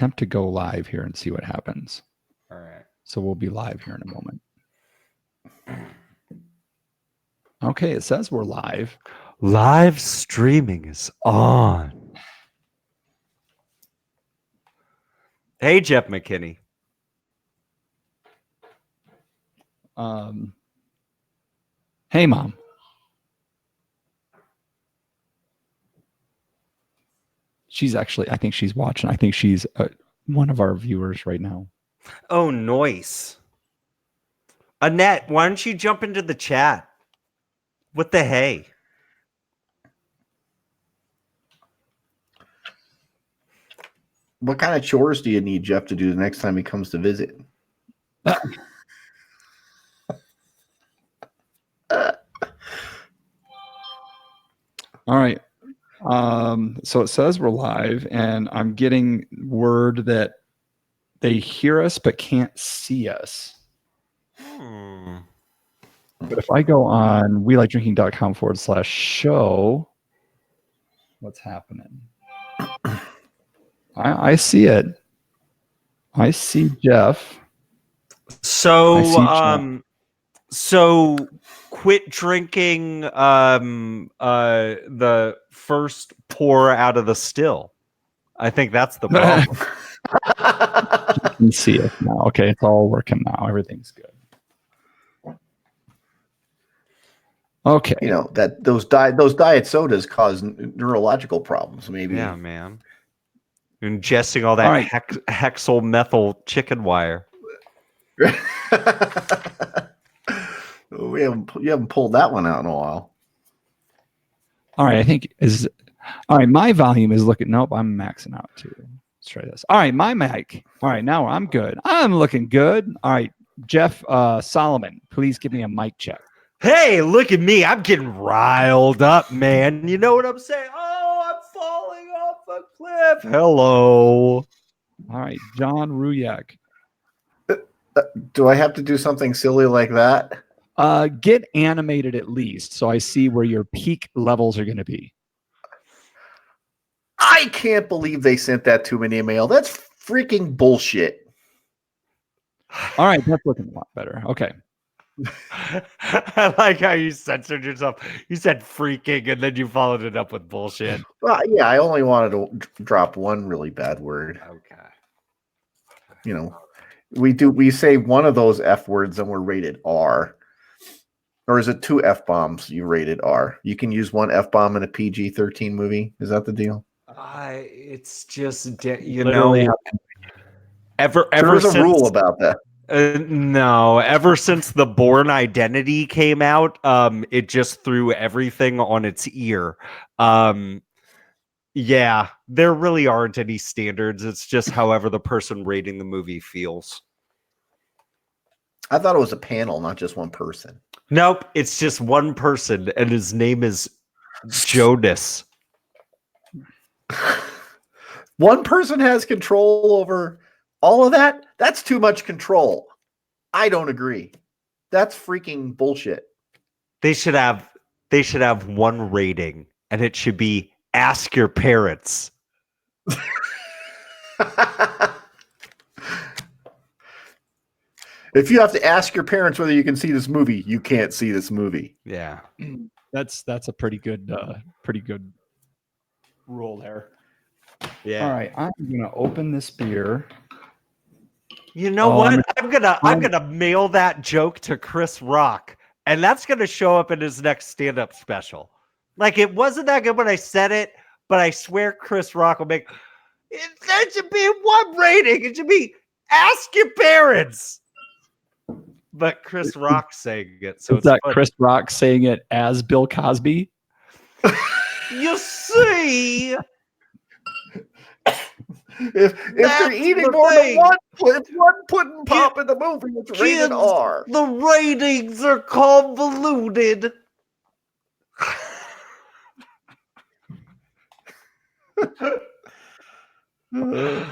attempt to go live here and see what happens. All right. So we'll be live here in a moment. Okay, it says we're live. Live streaming is on. Hey, Jeff McKinney. Hey, Mom. She's actually, I think she's watching. I think she's one of our viewers right now. Oh, nice. Annette, why don't you jump into the chat? What the hey? What kind of chores do you need Jeff to do the next time he comes to visit? All right. So it says we're live, and I'm getting word that they hear us but can't see us. But if I go on welikedrinking.com/show, what's happening? I see it. I see Jeff. So, so quit drinking the first pour out of the still. I think that's the problem. You can see it now. Okay, it's all working now. Everything's good. Okay. You know that those diet sodas cause neurological problems. Maybe. Yeah, man. Ingesting all that hexyl methyl chicken wire. You haven't pulled that one out in a while. All right, I think all right. My volume is looking. Nope, I'm maxing out too. Let's try this. All right, my mic. All right, now I'm good. I'm looking good. All right, Jeff Solomon, please give me a mic check. Hey, look at me. I'm getting riled up, man. You know what I'm saying? Oh, I'm falling off a cliff. Hello. All right, John Ruyak. Do I have to do something silly like that? Get animated at least, so I see where your peak levels are going to be. I can't believe they sent that to an email. That's freaking bullshit. All right, that's looking a lot better. Okay. I like how you censored yourself. You said freaking, and then you followed it up with bullshit. Well, yeah, I only wanted to drop one really bad word. Okay. You know, we say one of those F words and we're rated R. Or is it 2 F bombs you rated R? You can use 1 F bomb in a PG-13 movie. Is that the deal? It's just literally ever There's since a rule about that. No, ever since the Bourne Identity came out, it just threw everything on its ear. Yeah, there really aren't any standards. It's just however the person rating the movie feels. I thought it was a panel, not just one person. Nope, it's just one person, and his name is Jonas. One person has control over all of that? That's too much control. I don't agree. That's freaking bullshit. They should have one rating, and it should be ask your parents. If you have to ask your parents whether you can see this movie, you can't see this movie. Yeah. That's a pretty good rule there. Yeah. All right, I'm gonna open this beer. You know what? I'm gonna mail that joke to Chris Rock, and that's gonna show up in his next stand-up special. Like, it wasn't that good when I said it, but I swear Chris Rock will make it. There should be one rating. It should be ask your parents. But Chris Rock saying it, so is that funny. Chris Rock saying it as Bill Cosby? You see. If they're eating more than one pudding pop in the movie, it's rated R. The ratings are convoluted. The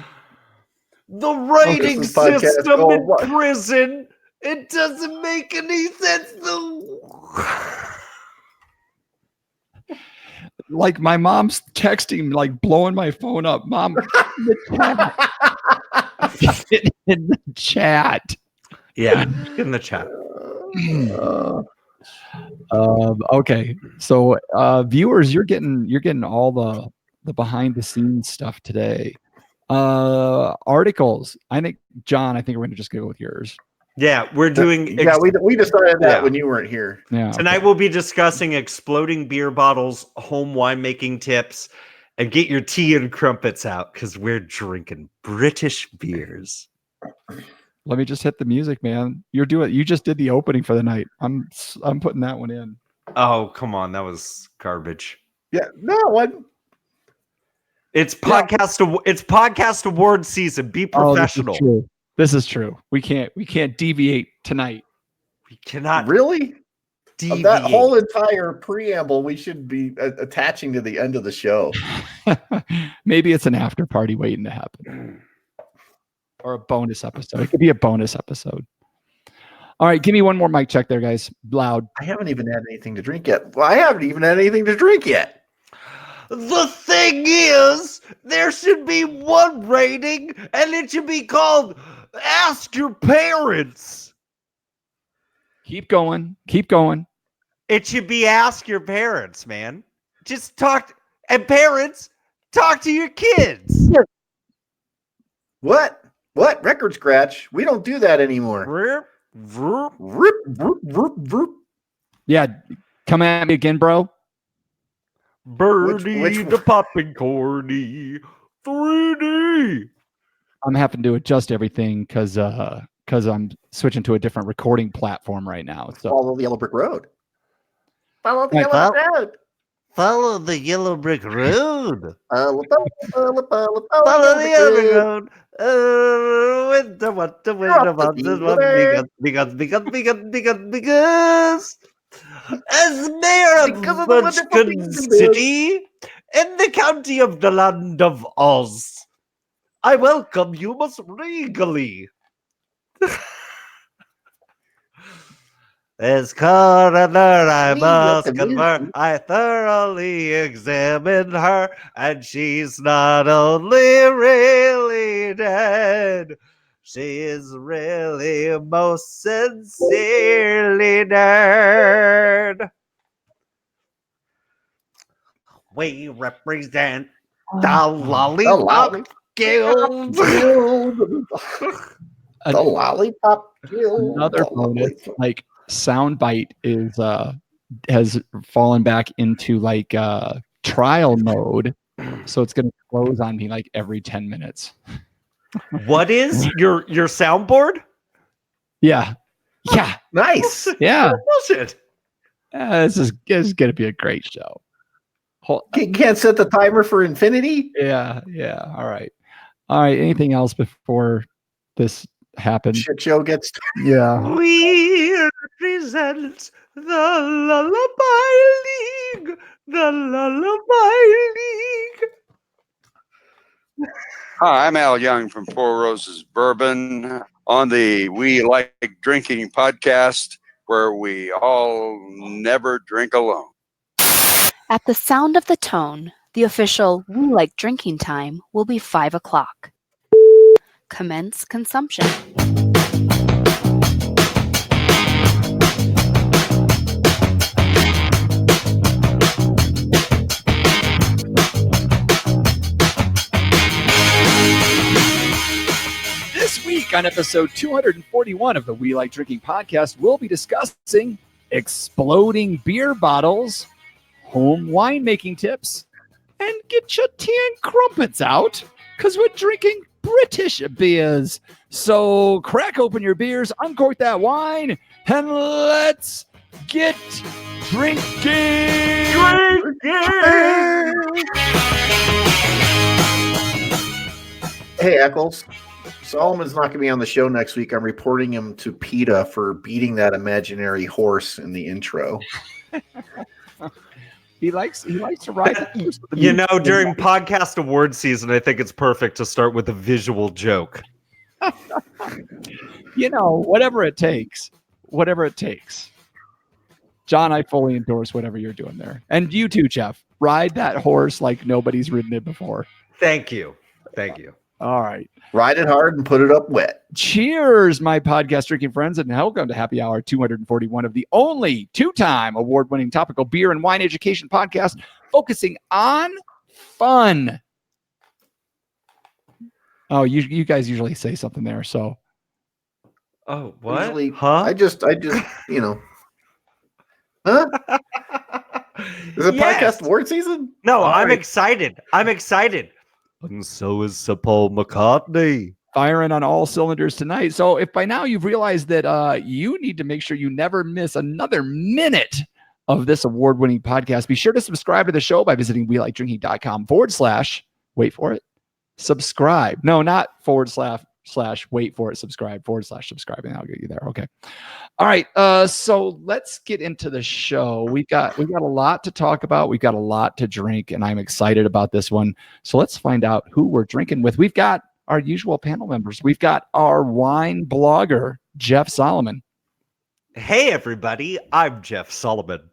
rating system in prison, it doesn't make any sense. Like my mom's texting, like blowing my phone up. Mom, in the chat. Yeah, in the chat. Okay, so viewers, you're getting all the behind the scenes stuff today. Articles. I think John. I think we're going to just go with yours. Yeah, we're doing. Yeah, we decided that Yeah. when you weren't here. Yeah. Tonight we'll be discussing exploding beer bottles, home winemaking tips, and get your tea and crumpets out because we're drinking British beers. Let me just hit the music, man. You just did the opening for the night. I'm putting that one in. Oh, come on, that was garbage. Yeah, no, what? It's podcast award season. Be professional. Oh, this is true. We can't deviate tonight. We cannot Really? deviate. That whole entire preamble we should be attaching to the end of the show. Maybe it's an after party waiting to happen. Or a bonus episode. It could be a bonus episode. All right, give me one more mic check there, guys. Loud. I haven't even had anything to drink yet. Well, I haven't even had anything to drink yet. The thing is, there should be one rating, and it should be called Ask Your Parents. Keep going. Keep going. It should be Ask Your Parents, man. Just talk, and parents, talk to your kids. What? What? Record scratch? We don't do that anymore. Vroom, vroom. Rip, rip, rip, rip. Yeah, come at me again, bro. Birdie Which- the popping corny 3D. I'm having to adjust everything because I'm switching to a different recording platform right now. So Follow the yellow brick road. Follow the Right, yellow brick road. Follow the yellow brick road. Follow Follow the yellow road. With the what the wind Drop about the this beat one there. because as mayor Because of of the wonderful Munchkin things we do. City in the county of the land of Oz, I welcome you most regally. As coroner, I We must welcome you. confer. I thoroughly examined her, and she's not only really dead, she is really most sincerely nerd. We represent the Lollipop Guild. The lollipop guild. another bonus, like soundbite is has fallen back into like trial mode, so it's gonna close on me like every 10 minutes. What is your soundboard? Yeah, Nice. yeah. Bullshit. This is gonna be a great show. Can't set the timer for infinity. Yeah. All right. Anything else before this happens? Shit show gets. Yeah. We represent the Lullaby League. The Lullaby League. Hi, I'm Al Young from Four Roses Bourbon on the We Like Drinking podcast, where we all never drink alone. At the sound of the tone, the official We Like Drinking time will be 5 o'clock. Commence consumption. This week on episode 241 of the We Like Drinking podcast, we'll be discussing exploding beer bottles, home winemaking tips, and get your tea and crumpets out because we're drinking British beers. So crack open your beers, uncork that wine, and let's get drinking. Hey, Eccles. Solomon's not going to be on the show next week. I'm reporting him to PETA for beating that imaginary horse in the intro. He likes to ride the horse with the You music. know, during podcast award season, I think it's perfect to start with a visual joke. You know, whatever it takes. John, I fully endorse whatever you're doing there. And you too, Jeff. Ride that horse like nobody's ridden it before. Thank you. Thank you. All right. Ride it hard and put it up wet. Cheers, my podcast drinking friends, and welcome to Happy Hour 241 of the only two-time award-winning topical beer and wine education podcast focusing on fun. Oh, you guys usually say something there, so. Oh, what? Usually, Huh? I just, you know. Huh? Is it Yes. podcast award season? No, All I'm right. excited. I'm excited. And so is Sir Paul McCartney. Firing on all cylinders tonight. So if by now you've realized that you need to make sure you never miss another minute of this award-winning podcast, be sure to subscribe to the show by visiting welikedrinking.com/ wait for it, subscribe. No, not / wait for it, subscribe / subscribe, and I'll get you there. Okay. All right. So let's get into the show. We've got a lot to talk about. We've got a lot to drink, and I'm excited about this one. So let's find out who we're drinking with. We've got our usual panel members. We've got our wine blogger, Jeff Solomon. Hey, everybody. I'm Jeff Solomon.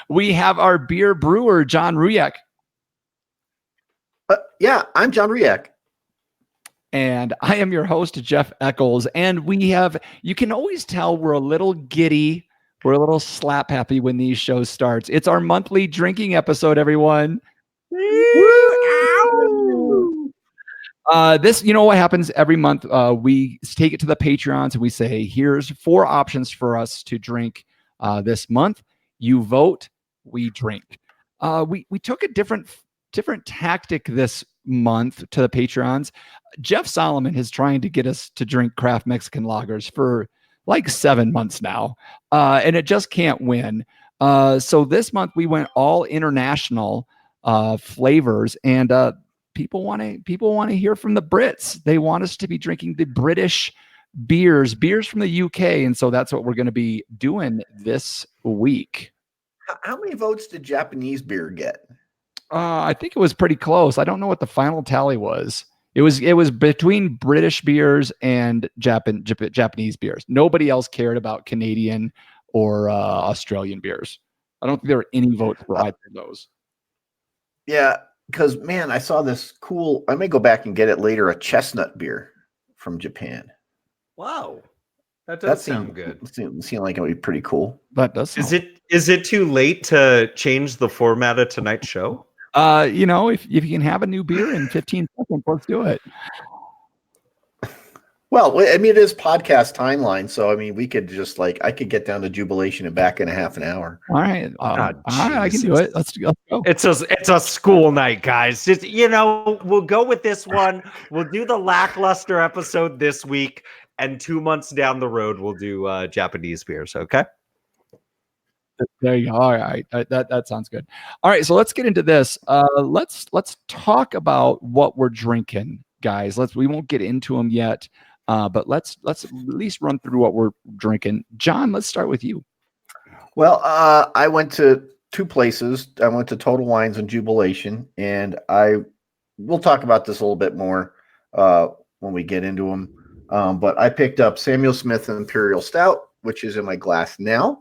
We have our beer brewer, John Rujek. Yeah, I'm John Riak. And I am your host, Jeff Eccles. And you can always tell we're a little giddy. We're a little slap happy when these shows starts. It's our monthly drinking episode, everyone. This, you know what happens every month? We take it to the Patreons and we say, here's 4 options for us to drink this month. You vote, we drink. We took a different tactic this month to the Patreons. Jeff Solomon is trying to get us to drink craft Mexican lagers for like 7 months now, and it just can't win. So this month we went all international flavors, and people want to hear from the Brits. They want us to be drinking the British beers from the UK, and so that's what we're going to be doing this week. How many votes did Japanese beer get? I think it was pretty close. I don't know what the final tally was. It was between British beers and Japanese beers. Nobody else cared about Canadian or Australian beers. I don't think there were any votes for either of those. Yeah, because man, I saw this cool. I may go back and get it later. A chestnut beer from Japan. Wow. That does sound good. Seemed like it would be pretty cool. That does. Is it too late to change the format of tonight's show? If you can have a new beer in 15 seconds, let's do it. Well, I mean, it is podcast timeline, so I mean, we could just I could get down to Jubilation and back in a half an hour. All right, all right, I can do it. Let's go. It's a school night, guys. Just we'll go with this one. We'll do the lackluster episode this week, and 2 months down the road, we'll do Japanese beers. Okay. There you go. All right, that sounds good. All right, so let's get into this. Let's talk about what we're drinking, guys. We won't get into them yet, but let's at least run through what we're drinking. John, let's start with you. Well, I went to 2 places. I went to Total Wines and Jubilation, and we'll talk about this a little bit more when we get into them. But I picked up Samuel Smith Imperial Stout, which is in my glass now.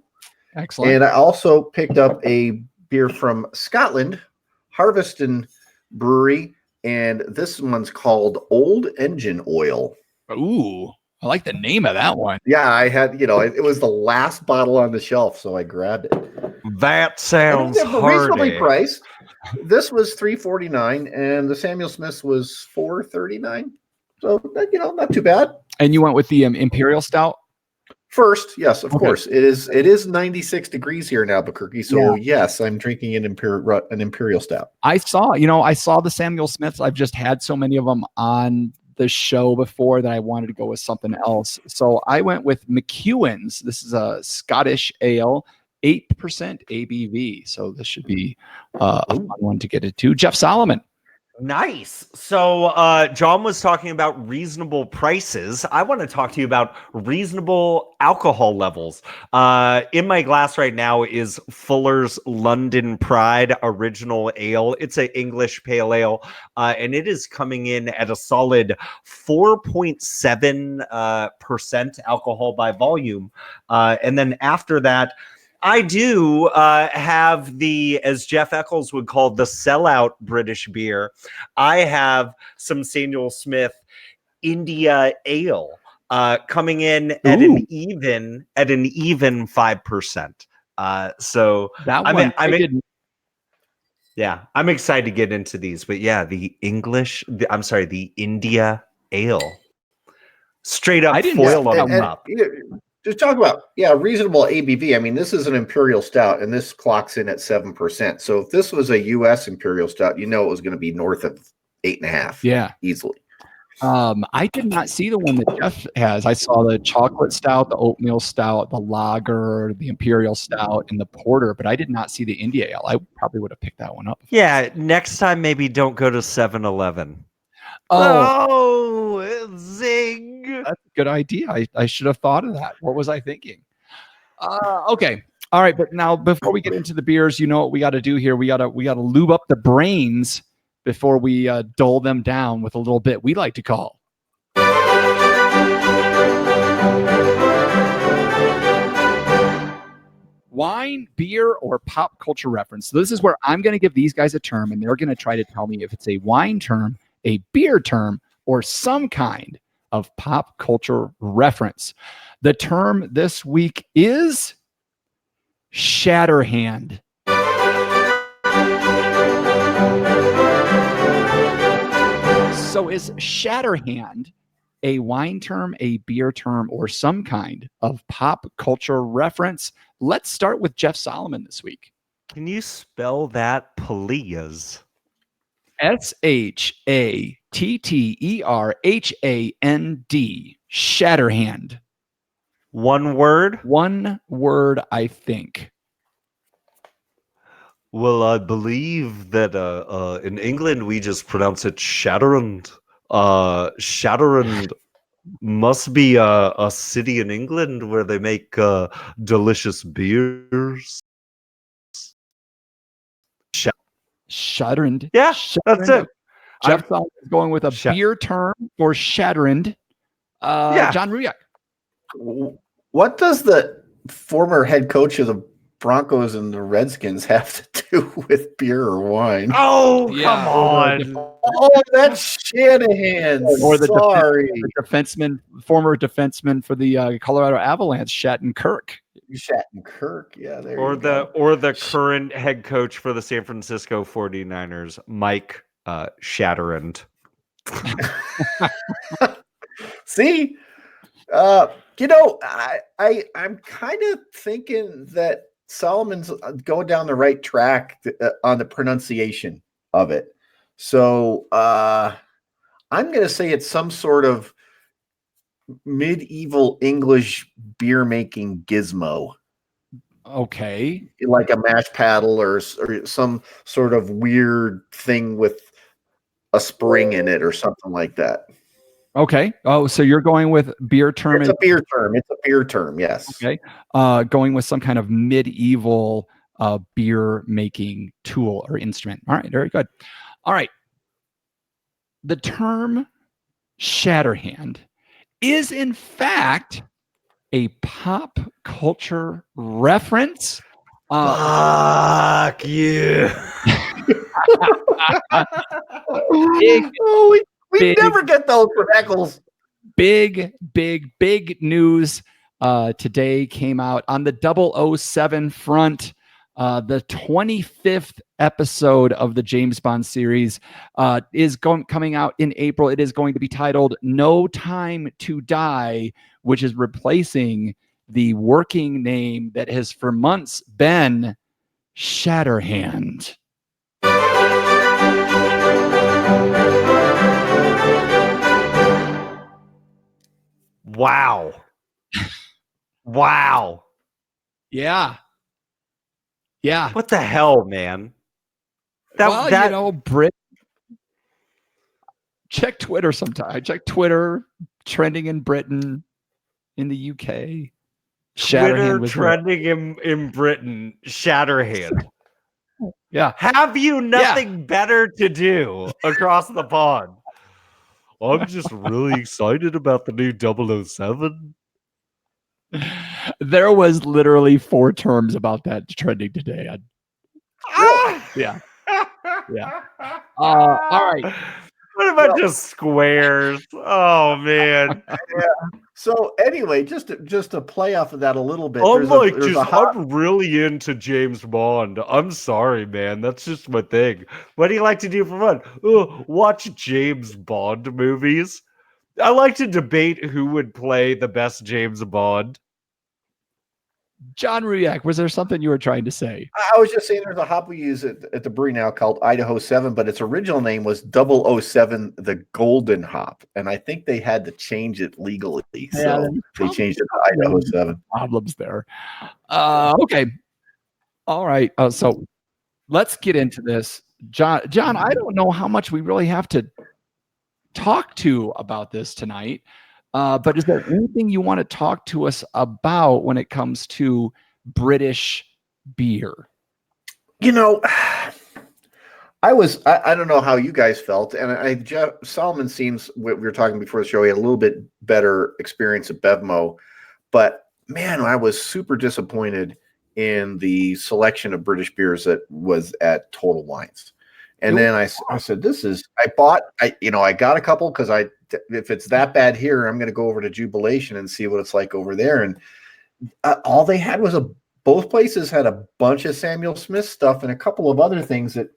Excellent. And I also picked up a beer from Scotland, Harveston Brewery, and this one's called Old Engine Oil. Ooh, I like the name of that one. Yeah, I had, it was the last bottle on the shelf, so I grabbed it. That sounds reasonably hardy. priced. This was $3.49, and the Samuel Smith was $4.39. So not too bad. And you went with the Imperial Stout. First, yes, of course. It is 96 degrees here in Albuquerque, so yes, I'm drinking an Imperial Stout. I saw the Samuel Smiths. I've just had so many of them on the show before that I wanted to go with something else. So I went with McEwen's. This is a Scottish ale, 8% ABV. So this should be a fun one to get into. Jeff Solomon. Nice. So John was talking about reasonable prices. I want to talk to you about reasonable alcohol levels. In my glass right now is Fuller's London Pride Original Ale. It's an English pale ale, and it is coming in at a solid 4.7% alcohol by volume. And then after that, I do have the, as Jeff Eccles would call, the sellout British beer. I have some Samuel Smith India Ale coming in at an even 5%. So That I'm one, I'm I didn't. yeah, I'm excited to get into these. But yeah, the India Ale. Straight up I didn't- foil on and, the and, top. you know, just talk about reasonable ABV. I mean, this is an imperial stout, and this clocks in at 7%. So if this was a U.S. imperial stout, it was going to be north of 8.5. Yeah. Easily. I did not see the one that Jeff has. I saw the chocolate stout, the oatmeal stout, the lager, the imperial stout, and the porter, but I did not see the India Ale. I probably would have picked that one up. Yeah, next time maybe don't go to 7-Eleven. Oh, Zing. that's a good idea. I should have thought of that. What was I thinking? Okay. All right. But now before we get into the beers, you know what we got to do here? We gotta lube up the brains before we dull them down with a little bit we like to call wine, beer, or pop culture reference. So this is where I'm going to give these guys a term, and they're going to try to tell me if it's a wine term, a beer term, or some kind of pop culture reference. The term this week is Shatterhand. So is Shatterhand a wine term, a beer term, or some kind of pop culture reference? Let's start with Jeff Solomon this week. Can you spell that, please? Shatterhand. Shatterhand. One word? One word, I think. Well, I believe that in England we just pronounce it Shatterhand. Shatterhand must be a city in England where they make delicious beers. Shatterhand. Yeah, that's it. Jeff Solomon is going with a beer term for Shatterhand. John Ruyak. What does the former head coach of the Broncos and the Redskins have to do with beer or wine? Oh, come on. Oh, that's Shanahan. Or the Sorry. former defenseman for the Colorado Avalanche, Shattenkirk. Shattenkirk. Yeah, there Or you go. or the current head coach for the San Francisco 49ers, Mike Shatterhand. See? I'm kind of thinking that Solomon's going down the right track on the pronunciation of it. So I'm going to say it's some sort of medieval English beer making gizmo. Okay. Like a mash paddle or some sort of weird thing with a spring in it or something like that. Okay. Oh, so you're going with beer term. It's a beer term. It's a beer term. Yes. Okay. Going with some kind of medieval beer making tool or instrument. All right. Very good. All right. The term Shatterhand is in fact a pop culture reference. Fuck you. We never get those from Eccles. Big news today came out on the 007 front. The 25th episode of the James Bond series is coming out in April. It is going to be titled No Time to Die, which is replacing the working name that has for months been Shatterhand. Wow. Wow. Yeah. What the hell, man? Brit. Check Twitter sometime. I check Twitter trending in Britain, in the UK. Twitter trending in Britain. Shatterhand. Yeah. Have you nothing better to do across the pond? I'm just really excited about the new 007. There was literally 4 terms about that trending today. Yeah. Yeah. All right. What a bunch of squares. Oh man. So anyway, just to play off of that a little bit, I'm really into James Bond. I'm sorry, man. That's just my thing. What do you like to do for fun? Watch James Bond movies. I like to debate who would play the best James Bond. John Rudiak, was there something you were trying to say? I was just saying there's a hop we use at the brewery now called Idaho 7, but its original name was 007, the Golden Hop. And I think they had to change it legally. So they changed it to Idaho 7. Problems there. Okay. All right. So let's get into this. John, I don't know how much we really have to talk to about this tonight. But is there anything you want to talk to us about when it comes to British beer? You know, I don't know how you guys felt, and Jeff Solomon seems, we were talking before the show, he had a little bit better experience at Bevmo, but man, I was super disappointed in the selection of British beers that was at Total Wines. And then I said, I got a couple because if it's that bad here, I'm going to go over to Jubilation and see what it's like over there. And all they had was both places had a bunch of Samuel Smith stuff and a couple of other things that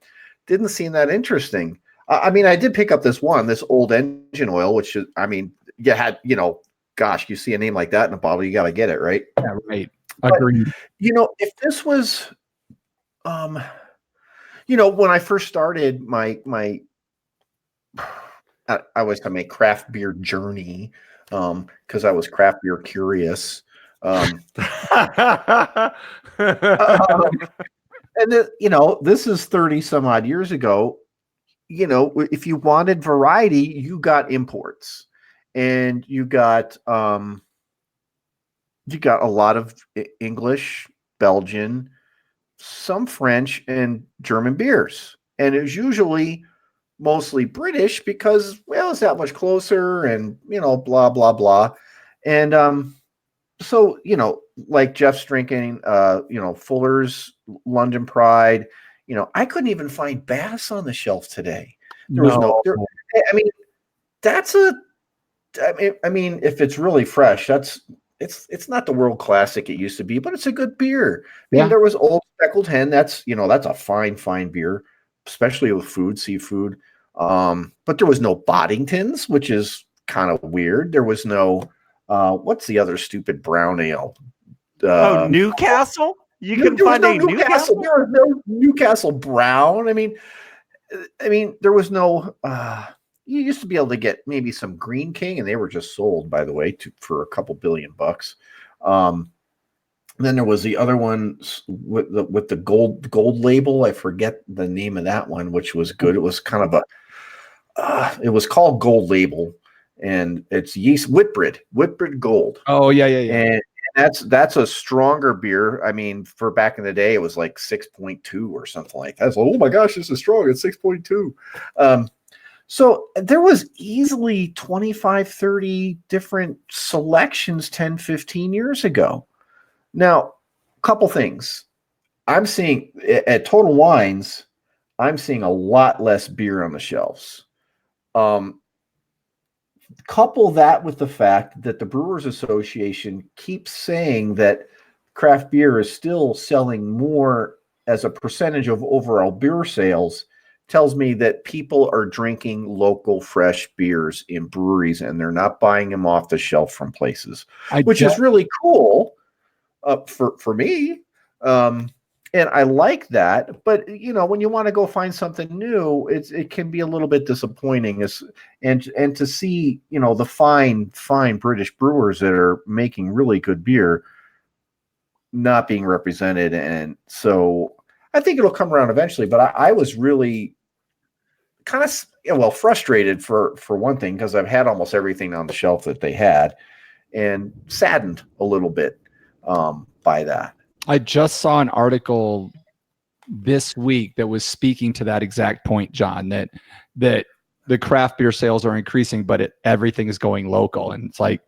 didn't seem that interesting. I mean, I did pick up this Old Engine Oil, which is, I mean, you had, gosh, you see a name like that in a bottle, you got to get it, right? Yeah, right. Agreed. But, if this was, when I first started my I was on my craft beer journey, because I was craft beer curious. And this is 30 some odd years ago. If you wanted variety, you got imports, and you got a lot of English, Belgian, some French, and German beers. And it was usually mostly British because, well, it's that much closer and, blah, blah, blah. And so, like Jeff's drinking, Fuller's London Pride, I couldn't even find Bass on the shelf today. There was no, I mean, if it's really fresh, it's not the world classic it used to be, but it's a good beer. There was Old Speckled Hen. That's a fine beer, especially with seafood. But there was no Boddingtons, which is kind of weird. There was no, what's the other stupid brown ale? Newcastle? You can find a Newcastle? There was no Newcastle Brown. I mean, there was no, you used to be able to get maybe some Green King, and they were just sold, by the way, for a couple $2 billion. Then there was the other one with the gold label. I forget the name of that one, which was good. It was kind of it was called Gold Label, and it's yeast Whitbread Gold. Oh yeah. And that's a stronger beer. I mean, for back in the day, it was like 6.2 or something like that. It's like, oh my gosh, this is strong. It's 6.2. So there was easily 25, 30 different selections 10, 15 years ago. Now, a couple things. I'm seeing at Total Wines, I'm seeing a lot less beer on the shelves. Couple that with the fact that the Brewers Association keeps saying that craft beer is still selling more as a percentage of overall beer sales, tells me that people are drinking local fresh beers in breweries and they're not buying them off the shelf from places, which is really cool for me. And I like that, but when you want to go find something new, it can be a little bit disappointing. And to see the fine British brewers that are making really good beer not being represented, and so I think it'll come around eventually. But I was really kind of frustrated for one thing, because I've had almost everything on the shelf that they had, and saddened a little bit by that. I just saw an article this week that was speaking to that exact point, John, that the craft beer sales are increasing, but everything is going local. And it's like,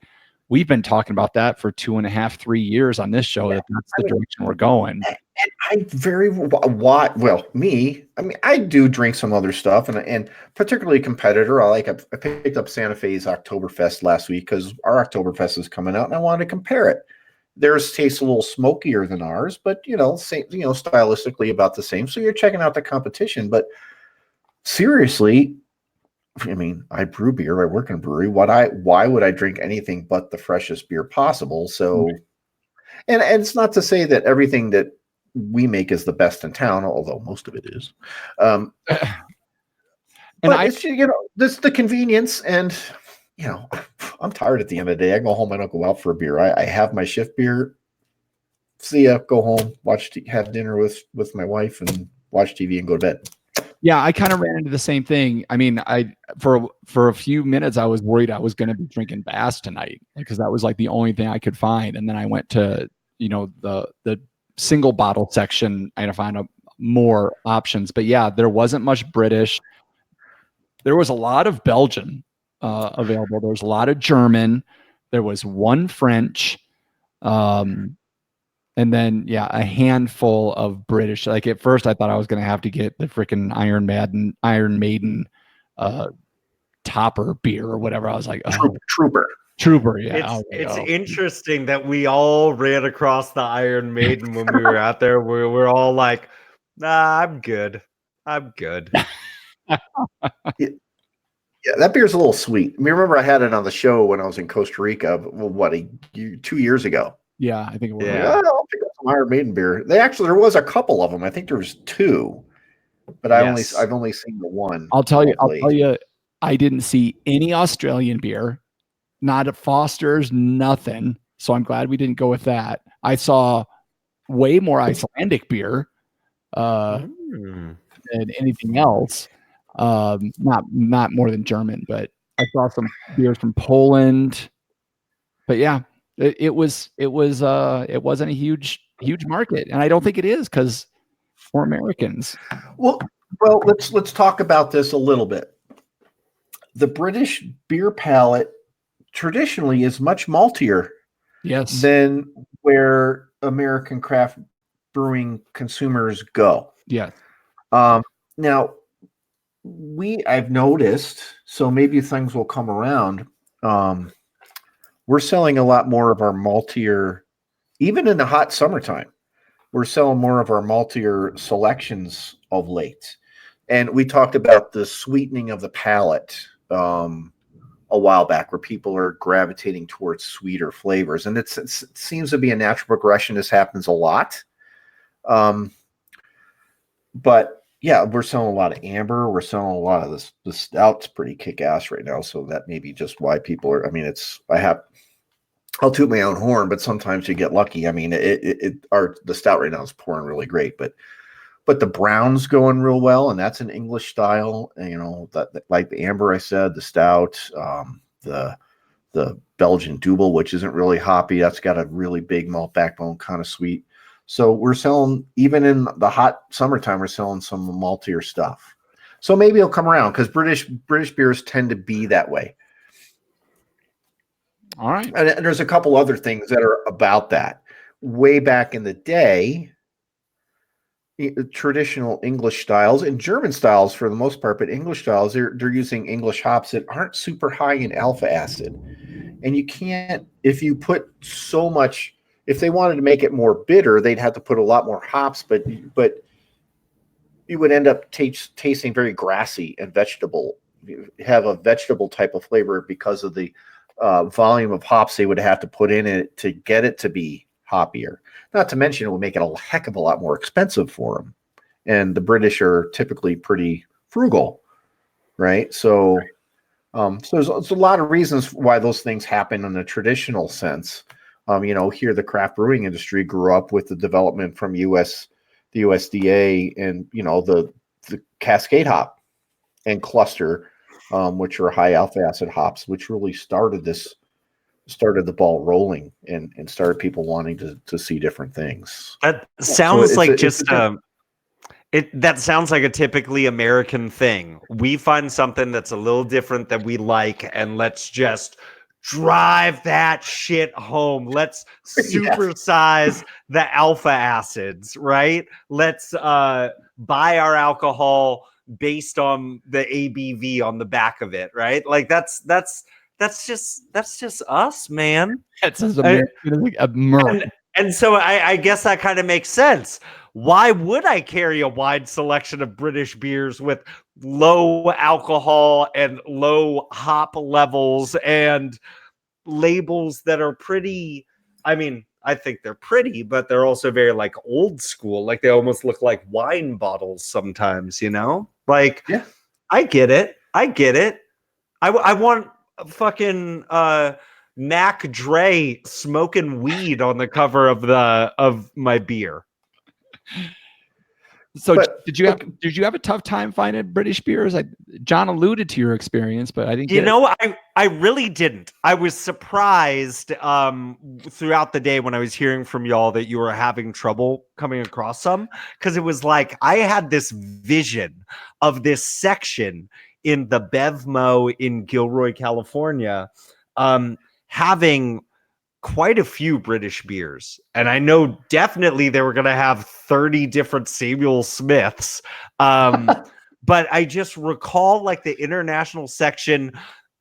we've been talking about that for 2.5, 3 years on this show. That's the direction we're going. And I do drink some other stuff, and particularly competitor. I picked up Santa Fe's Oktoberfest last week because our Oktoberfest is coming out, and I wanted to compare it. Theirs tastes a little smokier than ours, but same, stylistically about the same. So you're checking out the competition. But seriously, I mean, I brew beer. I work in a brewery. Why would I drink anything but the freshest beer possible? So, and it's not to say that everything that we make is the best in town, although most of it is. And it's this the convenience, and I'm tired at the end of the day. I go home. I don't go out for a beer. I have my shift beer. See ya. Go home. Have dinner with my wife, and watch TV and go to bed. Yeah, I kind of ran into the same thing. I mean, for a few minutes I was worried I was going to be drinking Bass tonight because that was like the only thing I could find, and then I went to the single bottle section and I found more options. But yeah, there wasn't much British. There was a lot of Belgian available. There was a lot of German. There was one French, and then a handful of British. Like at first, I thought I was going to have to get the freaking Iron Maiden topper beer or whatever. I was like, Trooper. Yeah, it's interesting that we all ran across the Iron Maiden when we were out there. We're all like, nah, I'm good. Yeah, that beer's a little sweet. I mean, remember I had it on the show when I was in Costa Rica, 2 years ago. Yeah, I think it was. Yeah, I'll pick up some Iron Maiden beer. There was a couple of them. I think there was 2, but I've only seen the one. I'll tell you, I didn't see any Australian beer, not at Foster's, nothing. So I'm glad we didn't go with that. I saw way more Icelandic beer than anything else. Not more than German, but I saw some beers from Poland. But yeah, it wasn't a huge market, and I don't think it is because we're Americans. Well, let's talk about this a little bit. The British beer palate traditionally is much maltier, than where American craft brewing consumers go. Yeah. Now I've noticed, so maybe things will come around. We're selling a lot more of our maltier, even in the hot summertime. We're selling more of our maltier selections of late. And we talked about the sweetening of the palate a while back, where people are gravitating towards sweeter flavors. And it seems to be a natural progression. This happens a lot. But yeah, we're selling a lot of amber. We're selling a lot of this. The stout's pretty kick-ass right now. So that may be just why people are. I mean, I'll toot my own horn, but sometimes you get lucky. I mean, the stout right now is pouring really great, but the brown's going real well, and that's an English style. And, that like the amber I said, the stout, the Belgian Double, which isn't really hoppy. That's got a really big malt backbone, kind of sweet. So we're selling, even in the hot summertime, we're selling some maltier stuff. So maybe it'll come around because British beers tend to be that way. All right. And there's a couple other things that are about that. Way back in the day, traditional English styles and German styles for the most part, but English styles, they're using English hops that aren't super high in alpha acid. And you can't, if you put so much, if they wanted to make it more bitter, they'd have to put a lot more hops, but you would end up tasting very grassy and vegetable. You have a vegetable type of flavor because of the volume of hops they would have to put in it to get it to be hoppier. Not to mention it would make it a heck of a lot more expensive for them. And the British are typically pretty frugal, right? So there's a lot of reasons why those things happen in a traditional sense. Here the craft brewing industry grew up with the development from the USDA and, the Cascade hop and cluster, which are high alpha acid hops, which really started the ball rolling and started people wanting to see different things. That sounds that sounds like a typically American thing. We find something that's a little different that we like, and let's just drive that shit home. Let's supersize the alpha acids, right? Let's buy our alcohol based on the ABV on the back of it, right? Like that's just us, man. That's as American as American. And so I guess that kind of makes sense. Why would I carry a wide selection of British beers with low alcohol and low hop levels and labels that are pretty? I mean, I think they're pretty, but they're also very like old school. Like they almost look like wine bottles sometimes, you know? Like, Yeah. I get it. I want fucking Mac Dre smoking weed on the cover of my beer. So But- did you have a tough time finding British beers? John alluded to your experience, but I didn't. You know, I really didn't. I was surprised throughout the day when I was hearing from y'all that you were having trouble coming across some, because it was like I had this vision of this section in the Bevmo in Gilroy, California, having quite a few British beers. And I know definitely they were going to have 30 different Samuel Smiths. But I just recall like the international section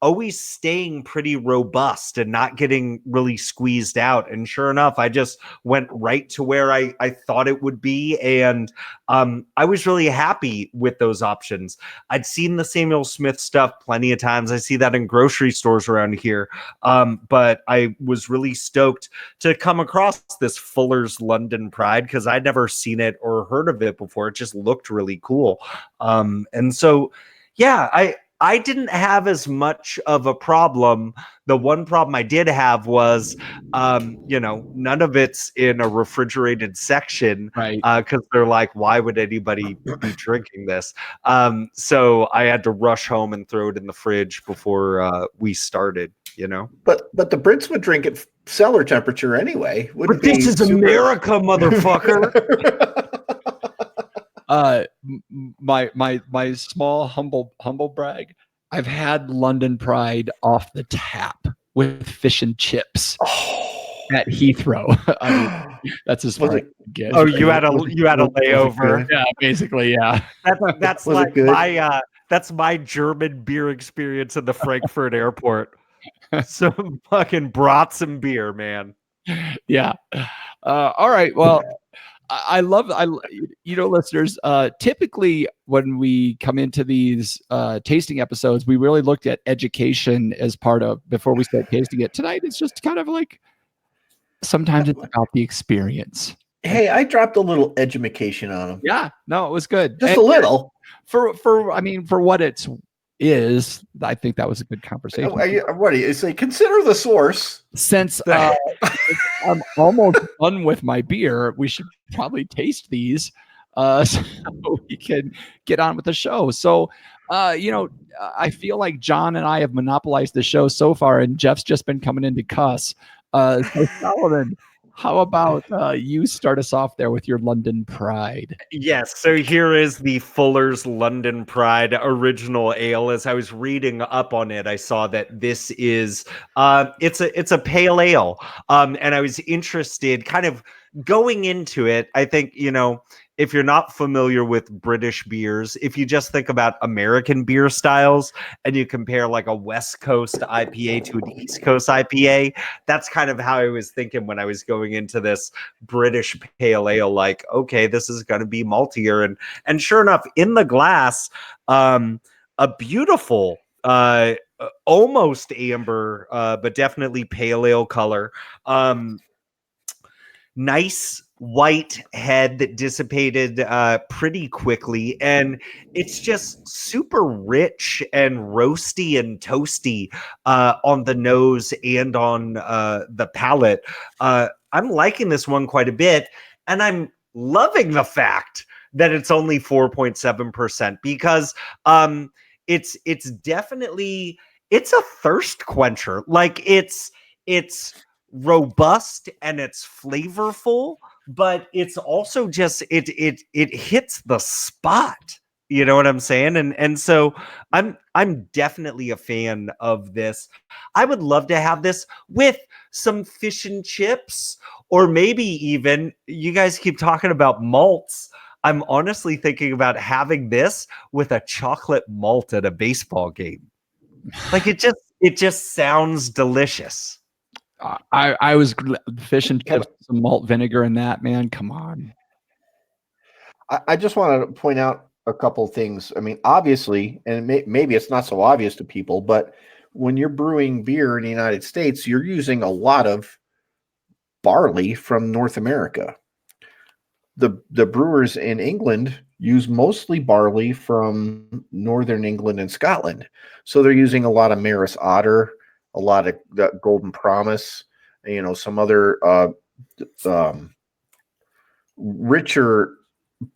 always staying pretty robust and not getting really squeezed out. And sure enough, I just went right to where I thought it would be. And I was really happy with those options. I'd seen the Samuel Smith stuff plenty of times. I see that in grocery stores around here. But I was really stoked to come across this Fuller's London Pride because I'd never seen it or heard of it before. It just looked really cool. And so, yeah, I didn't have as much of a problem. The one problem I did have was, none of it's in a refrigerated section, Right. Because they're like, why would anybody be drinking this? So I had to rush home and throw it in the fridge before we started. You know, But the Brits would drink at cellar temperature anyway. but this is America, motherfucker. My small humble brag. I've had London Pride off the tap with fish and chips at Heathrow. I mean, that's as far as I can get. Oh, you had a layover. Yeah, basically, yeah. That's Was it like good? that's my German beer experience in the Frankfurt airport. Some fucking brats and beer, man. Yeah. All right. Well, I love, listeners, typically when we come into these tasting episodes, we really looked at education as part of before we start tasting it. Tonight, it's just kind of like sometimes it's about the experience. Hey, I dropped a little edumacation on them. Yeah. No, it was good. Just And a little. for what it is, I think that was a good conversation. What do you say? Consider the source. Since I'm almost done with my beer, we should probably taste these so we can get on with the show. So, I feel like John and I have monopolized the show so far, and Jeff's just been coming in to cuss. So Solomon, how about you start us off there with your London Pride? Yes, so here is the Fuller's London Pride original ale. As I was reading up on it, I saw that this is it's a pale ale. And I was interested kind of going into it. I think, if you're not familiar with British beers, if you just think about American beer styles and you compare like a West Coast IPA to an East Coast IPA, that's kind of how I was thinking when I was going into this British pale ale. Like, okay, this is going to be maltier, and sure enough, in the glass, a beautiful, almost amber, but definitely pale ale color. Nice white head that dissipated pretty quickly, and it's just super rich and roasty and toasty on the nose and on the palate. I'm liking this one quite a bit, and I'm loving the fact that it's only 4.7% because it's definitely it's a thirst quencher. Like it's robust and it's flavorful, but it's also just it hits the spot. You know what I'm saying? And so I'm definitely a fan of this. I would love to have this with some fish and chips, or maybe even, you guys keep talking about malts. I'm honestly thinking about having this with a chocolate malt at a baseball game. Like it just sounds delicious. I was fish and chips, some malt vinegar in that, man. Come on. I just want to point out a couple of things. I mean, obviously, and maybe it's not so obvious to people, but when you're brewing beer in the United States, you're using a lot of barley from North America. The brewers in England use mostly barley from Northern England and Scotland. So they're using a lot of Maris Otter, a lot of Golden Promise, some other richer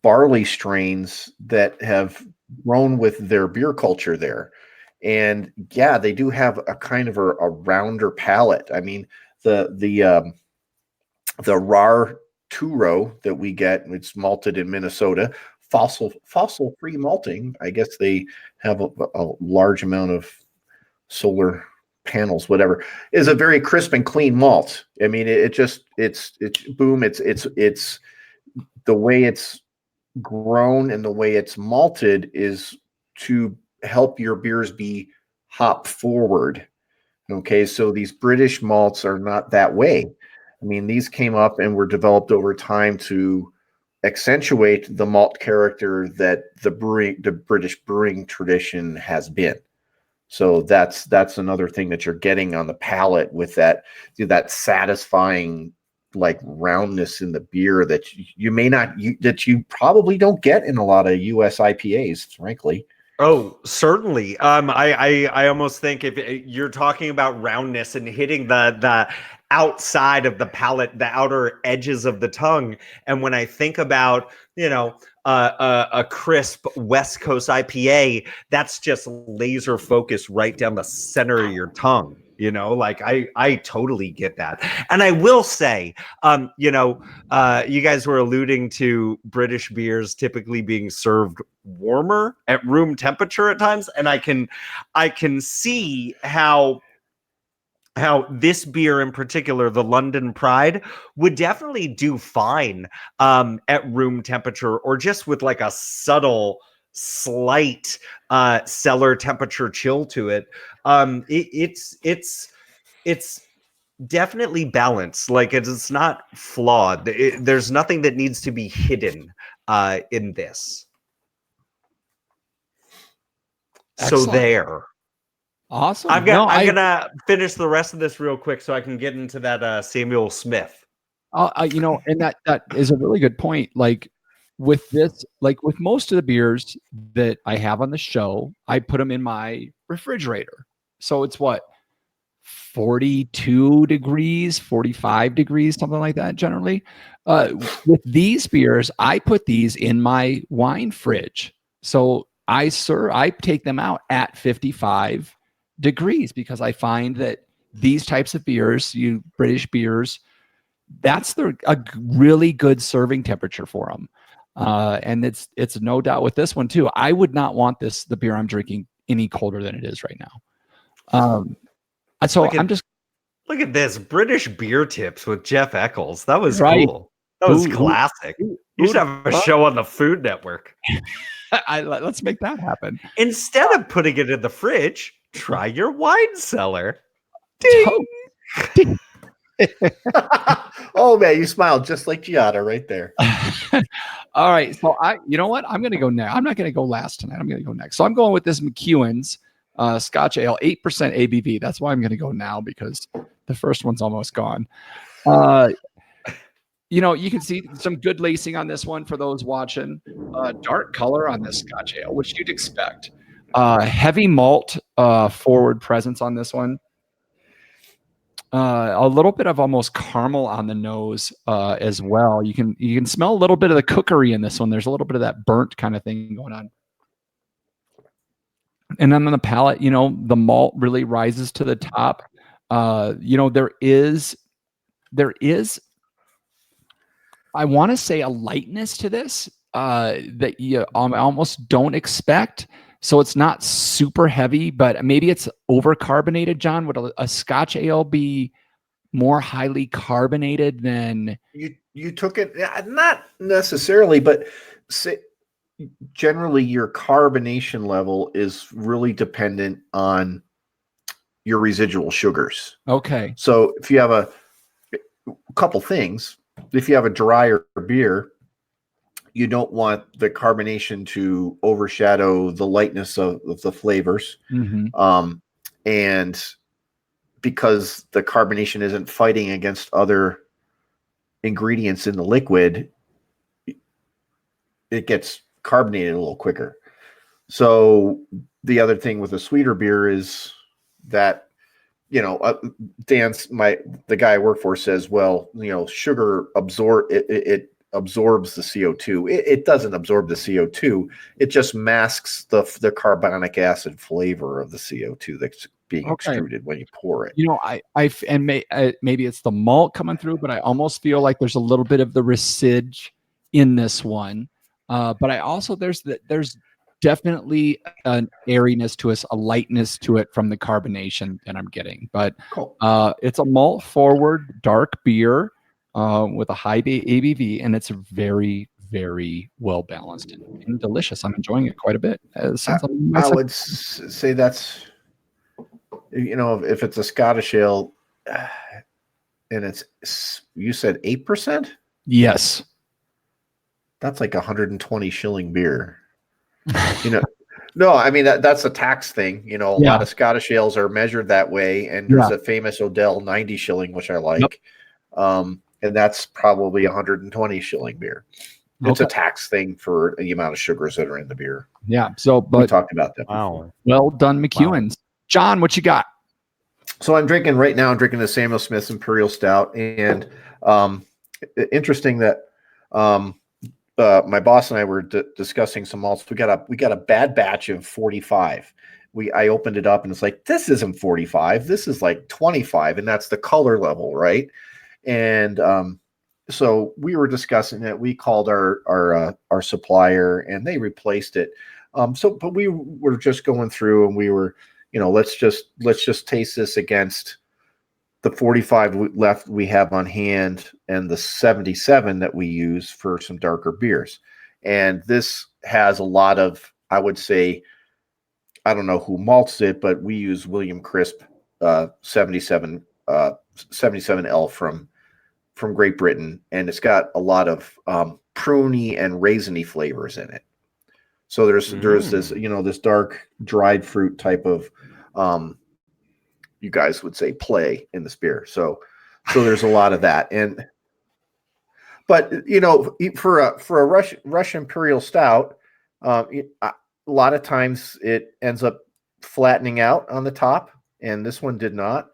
barley strains that have grown with their beer culture there. And yeah, they do have a kind of a rounder palate. I mean, the Rar Turo that we get, it's malted in Minnesota, fossil free malting. I guess they have a large amount of solar panels, whatever, is a very crisp and clean malt. I mean, it's boom. It's the way it's grown and the way it's malted is to help your beers be hop forward. Okay, so these British malts are not that way. I mean, these came up and were developed over time to accentuate the malt character that the British brewing tradition has been. So that's another thing that you're getting on the palate with that satisfying like roundness in the beer that you probably don't get in a lot of US IPAs, frankly. Oh, certainly. I almost think if you're talking about roundness and hitting the outside of the palate, the outer edges of the tongue, and when I think about a crisp West Coast IPA, that's just laser focused right down the center of your tongue. Like I totally get that. And I will say, you guys were alluding to British beers typically being served warmer at room temperature at times. And I can see how this beer in particular, the London Pride, would definitely do fine at room temperature, or just with like a subtle, slight cellar temperature chill to it. It's definitely balanced. Like it's not flawed. There's nothing that needs to be hidden in this. Excellent. So there. Awesome. I'm gonna finish the rest of this real quick so I can get into that Samuel Smith. And that is a really good point. Like with this, like with most of the beers that I have on the show, I put them in my refrigerator. So it's what, 42 degrees, 45 degrees, something like that generally. With these beers, I put these in my wine fridge. So I take them out at 55 degrees because I find that these types of beers, British beers, that's a really good serving temperature for them. And it's no doubt with this one too. I would not want the beer I'm drinking any colder than it is right now. So Look at this British beer tips with Jeff Eccles. That was right. Cool. That was classic. You should have a show on the Food Network. Let's make that happen. Instead of putting it in the fridge, try your wine cellar. Ding. Oh man, you smiled just like Giada right there. All right, so you know what? I'm going to go next. I'm not going to go last tonight. I'm going to go next. So I'm going with this McEwen's Scotch Ale, 8% ABV. That's why I'm going to go now, because the first one's almost gone. You can see some good lacing on this one for those watching. Dark color on this Scotch Ale, which you'd expect. Heavy malt forward presence on this one. A little bit of almost caramel on the nose as well. You can smell a little bit of the cookery in this one. There's a little bit of that burnt kind of thing going on. And then on the palate, the malt really rises to the top. There is, I want to say, a lightness to this. that you almost don't expect. So it's not super heavy, but maybe it's overcarbonated. John, would a Scotch ale be more highly carbonated than? You took it, not necessarily, but generally your carbonation level is really dependent on your residual sugars. Okay. So if you have a couple things, if you have a drier beer, you don't want the carbonation to overshadow the lightness of the flavors. Mm-hmm. And because the carbonation isn't fighting against other ingredients in the liquid, it gets carbonated a little quicker. So the other thing with a sweeter beer is that, the guy I work for says, well, sugar it absorbs the CO2. It doesn't absorb the CO2. It just masks the carbonic acid flavor of the CO2 that's being extruded when you pour it. Maybe it's the malt coming through, but I almost feel like there's a little bit of the residue in this one. But I also there's definitely an airiness to us, a lightness to it from the carbonation that I'm getting. But Cool. It's a malt forward dark beer with a high ABV, and it's very, very well balanced and delicious. I'm enjoying it quite a bit. I would say that's, if it's a Scottish ale, and you said 8%? Yes. That's like 120 shilling beer. No, I mean that's a tax thing. A lot of Scottish ales are measured that way, and there's a famous Odell 90 shilling, which I like. Yep. And that's probably 120 shilling beer. It's a tax thing for the amount of sugars that are in the beer. Yeah. So, but we talked about that. Wow. Well done, McEwen's. Wow. John, what you got? So I'm drinking the Samuel Smith Imperial Stout, and interesting that my boss and I were discussing some malts. We got a bad batch of 45. I opened it up and it's like, this isn't 45. This is like 25, and that's the color level, right? And so we were discussing it. We called our supplier, and they replaced it. But we were just going through, and we were, let's just taste this against the 45 left we have on hand and the 77 that we use for some darker beers. And this has a lot of, I would say, I don't know who malts it, but we use William Crisp 77L from Great Britain, and it's got a lot of pruny and raisiny flavors in it. So there's this, this dark dried fruit type of you guys would say play in this beer. So there's a lot of that. But for a Russian Imperial Stout, a lot of times it ends up flattening out on the top, and this one did not.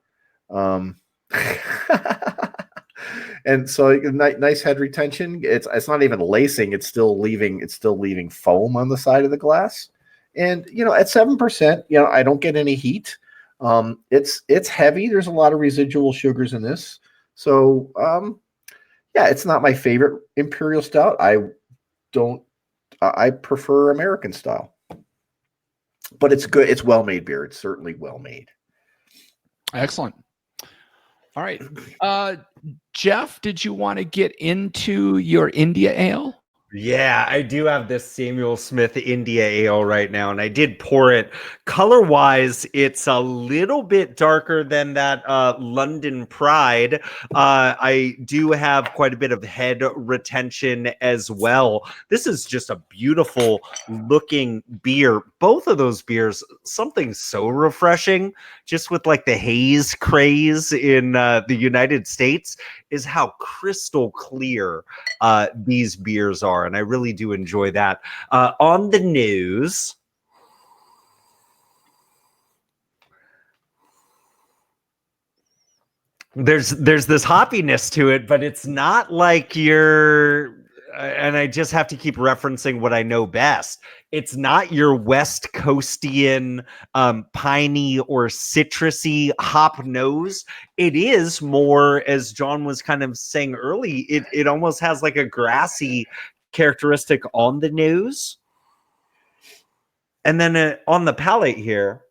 And so nice head retention. It's not even lacing. It's still leaving foam on the side of the glass. And, at 7%, I don't get any heat. It's heavy. There's a lot of residual sugars in this. So, it's not my favorite Imperial Stout. I prefer American style, but it's good. It's well-made beer. It's certainly well-made. Excellent. All right. Jeff, did you want to get into your India Ale? Yeah, I do have this Samuel Smith India Ale right now, and I did pour it. Color-wise, it's a little bit darker than that London Pride. I do have quite a bit of head retention as well. This is just a beautiful looking beer. Both of those beers, something so refreshing, just with like the haze craze in the United States, is how crystal clear these beers are. And I really do enjoy that. On the news, there's this hoppiness to it, but it's not like and I just have to keep referencing what I know best. It's not your West Coastian piney or citrusy hop nose. It is more, as John was kind of saying early, it almost has like a grassy characteristic on the nose. And then on the palate here,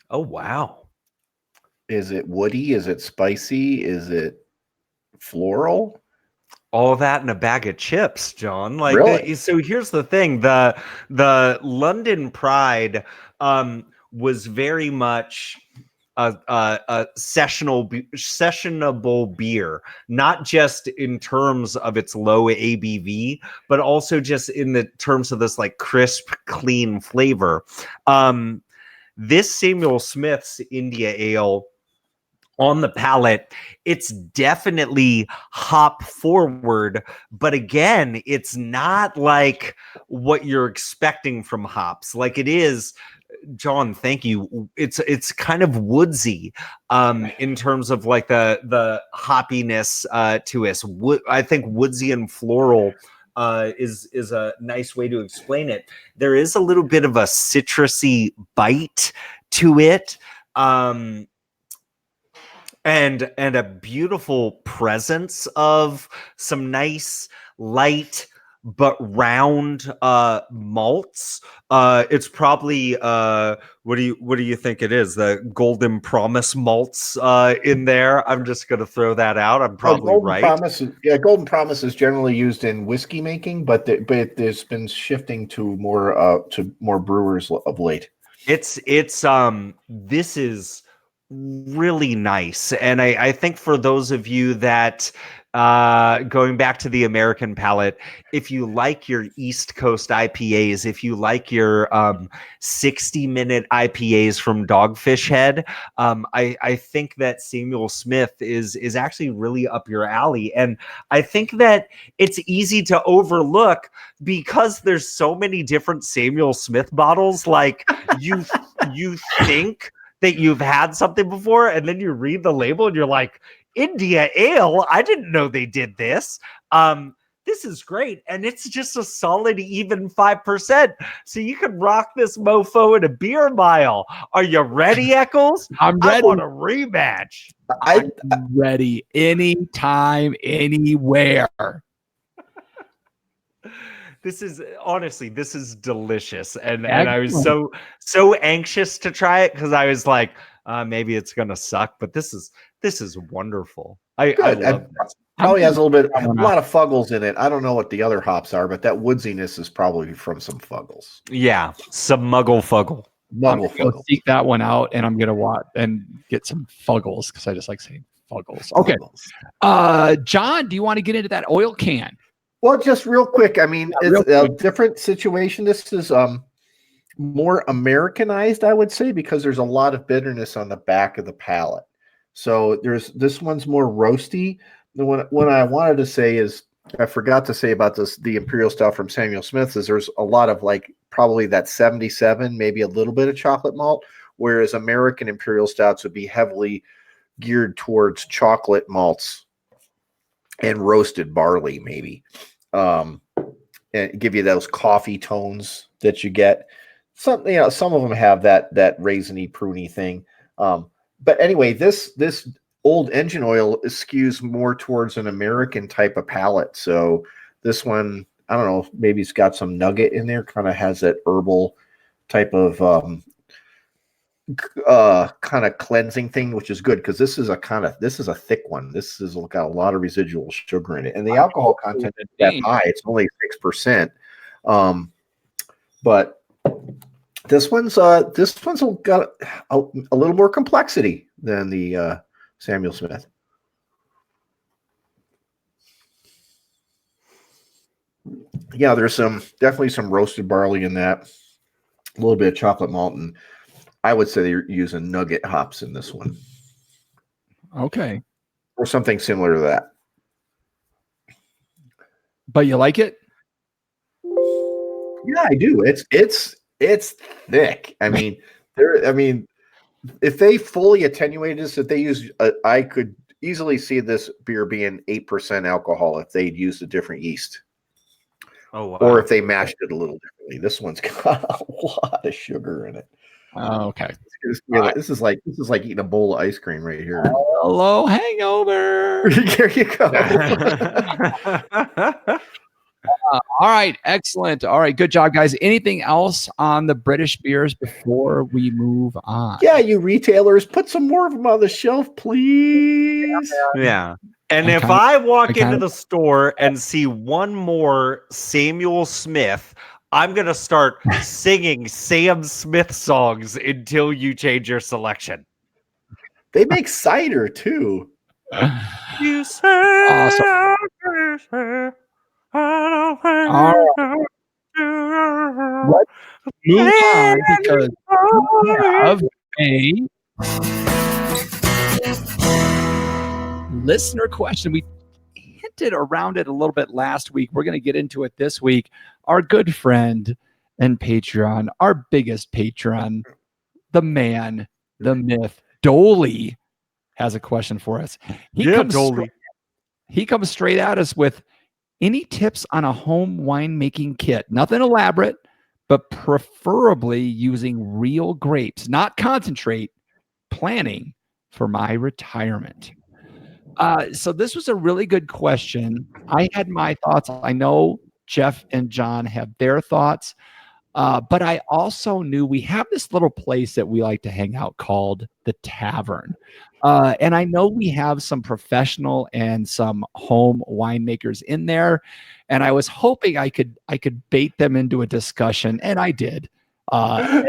oh, wow. Is it woody? Is it spicy? Is it floral? All of that in a bag of chips, John. Like, Really? so here's the thing: the London Pride was very much a sessionable beer, not just in terms of its low ABV, but also just in the terms of this like crisp, clean flavor. This Samuel Smith's India Ale, on the palate, it's definitely hop forward, but again, it's not like what you're expecting from hops. Like it is, John, thank you. It's kind of woodsy in terms of like the hoppiness to us. I think woodsy and floral is a nice way to explain it. There is a little bit of a citrusy bite to it. And a beautiful presence of some nice light but round malts. It's probably what do you think it is? The Golden Promise malts in there. I'm just gonna throw that out. I'm probably right. Golden Promise is generally used in whiskey making, but there's been shifting to more brewers of late. This is really nice. And I think for those of you that going back to the American palate, if you like your East Coast IPAs, if you like your 60-minute IPAs from Dogfish Head, I think that Samuel Smith is actually really up your alley. And I think that it's easy to overlook because there's so many different Samuel Smith bottles. Like you think that you've had something before, and then you read the label and you're like, India Ale? I didn't know they did this. This is great. And it's just a solid even 5%. So you can rock this mofo in a beer mile. Are you ready, Eccles? I'm ready. I want a rematch. I'm ready. Anytime, anywhere. This is honestly, this is delicious. And I was so anxious to try it because I was like, maybe it's gonna suck, but this is wonderful. I love this. Probably has a lot of Fuggles in it. I don't know what the other hops are, but that woodsiness is probably from some Fuggles. Yeah, some Muggle Fuggle. I'm gonna seek that one out, and I'm gonna watch and get some Fuggles because I just like saying Fuggles. Okay, John, do you want to get into that oil can? Well, just real quick. I mean, it's a different situation. This is more Americanized, I would say, because there's a lot of bitterness on the back of the palate. So this one's more roasty. What I wanted to say is, I forgot to say about the Imperial Stout from Samuel Smith, is there's a lot of like probably that 77, maybe a little bit of chocolate malt, whereas American Imperial Stouts would be heavily geared towards chocolate malts and roasted barley, maybe, and give you those coffee tones that you get. Some of them have that raisiny, pruny thing. But anyway, this old engine oil skews more towards an American type of palate. So this one, I don't know, maybe it's got some nugget in there, kind of has that herbal type of kind of cleansing thing, which is good because this is a thick one. This has got a lot of residual sugar in it, and the alcohol content is that high. It's only 6%. But this one's got a little more complexity than the Samuel Smith. Yeah, there's definitely some roasted barley in that, a little bit of chocolate malt, and I would say they're using nugget hops in this one. Okay. Or something similar to that. But you like it? Yeah, I do. It's thick. I mean, if they fully attenuated this, if they use, I could easily see this beer being 8% alcohol if they'd used a different yeast. Oh, wow. Or if they mashed it a little differently. This one's got a lot of sugar in it. Okay. This is like eating a bowl of ice cream right here. Hello, hangover. There you go. All right, excellent. All right, good job, guys. Anything else on the British beers before we move on? Yeah, you retailers, put some more of them on the shelf, please. Yeah. And I if kinda- I walk I kinda- into the store and see one more Samuel Smith, I'm going to start singing Sam Smith songs until you change your selection. They make cider too. You say, Awesome. Let's move on because we have a listener question. We hinted around it a little bit last week. We're going to get into it this week. Our good friend and Patreon, our biggest patron, the man, the myth, Dolly, has a question for us. He comes straight at us with any tips on a home winemaking kit. Nothing elaborate, but preferably using real grapes, not concentrate, planning for my retirement. So this was a really good question. I had my thoughts. I know Jeff and John have their thoughts, but I also knew we have this little place that we like to hang out called the Tavern. And I know we have some professional and some home winemakers in there. And I was hoping I could bait them into a discussion, and I did. Of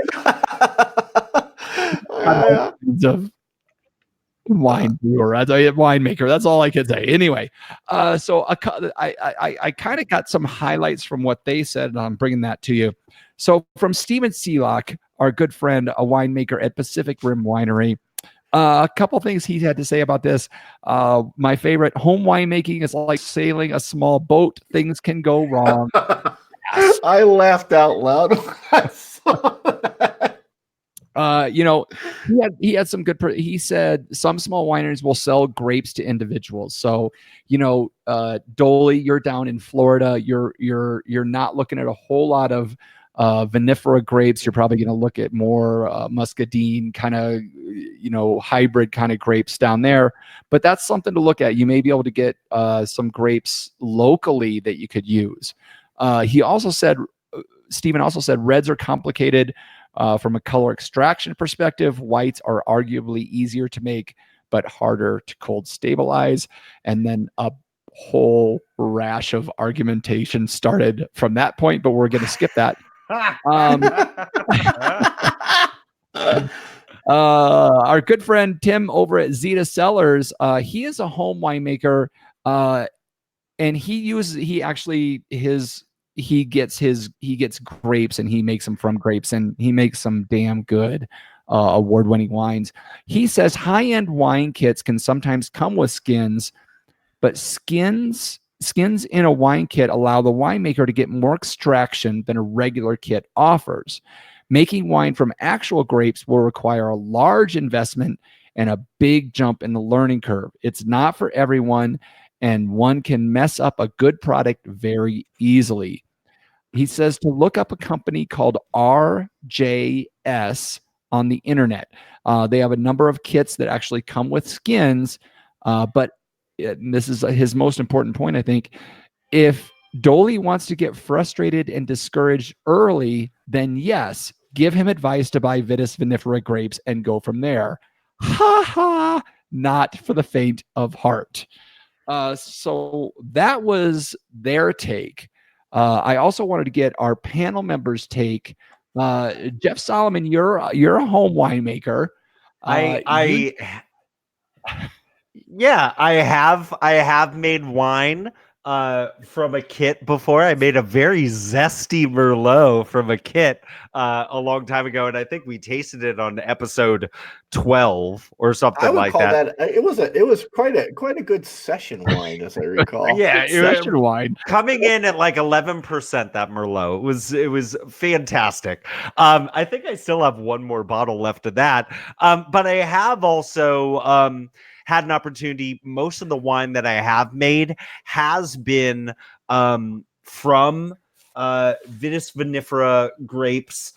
wine brewer, winemaker. That's all I can say. Anyway, so I kind of got some highlights from what they said, and I'm bringing that to you. So from Steven Seelock, our good friend, a winemaker at Pacific Rim Winery, a couple things he had to say about this. My favorite, home winemaking is like sailing a small boat. Things can go wrong. I laughed out loud when I saw that. He had some good. He said some small wineries will sell grapes to individuals. So, Dolly, you're down in Florida. You're not looking at a whole lot of vinifera grapes. You're probably going to look at more muscadine kind of, hybrid kind of grapes down there. But that's something to look at. You may be able to get some grapes locally that you could use. Stephen also said reds are complicated from a color extraction perspective. Whites are arguably easier to make, but harder to cold stabilize. And then a whole rash of argumentation started from that point, but we're going to skip that. Our good friend Tim over at Zeta Cellars, he is a home winemaker, and he gets grapes and he makes them from grapes, and he makes some damn good award-winning wines. He says high-end wine kits can sometimes come with skins, but skins in a wine kit allow the winemaker to get more extraction than a regular kit offers. Making wine from actual grapes will require a large investment and a big jump in the learning curve. It's not for everyone, and one can mess up a good product very easily. He says to look up a company called RJS on the internet. They have a number of kits that actually come with skins, but this is his most important point, I think. If Dolly wants to get frustrated and discouraged early, then yes, give him advice to buy Vitis vinifera grapes and go from there. Ha ha! Not for the faint of heart. So that was their take. I also wanted to get our panel members' take. Jeff Solomon, you're a home winemaker. I have made wine from a kit before. I made a very zesty Merlot from a kit a long time ago, and I think we tasted it on episode 12 or something I would like call that. it was quite a good session wine, as I recall. Yeah, Session wine coming in at like 11%. That Merlot, it was fantastic. I think I still have one more bottle left of that, but I have also had an opportunity. Most of the wine that I have made has been from Vitis vinifera grapes,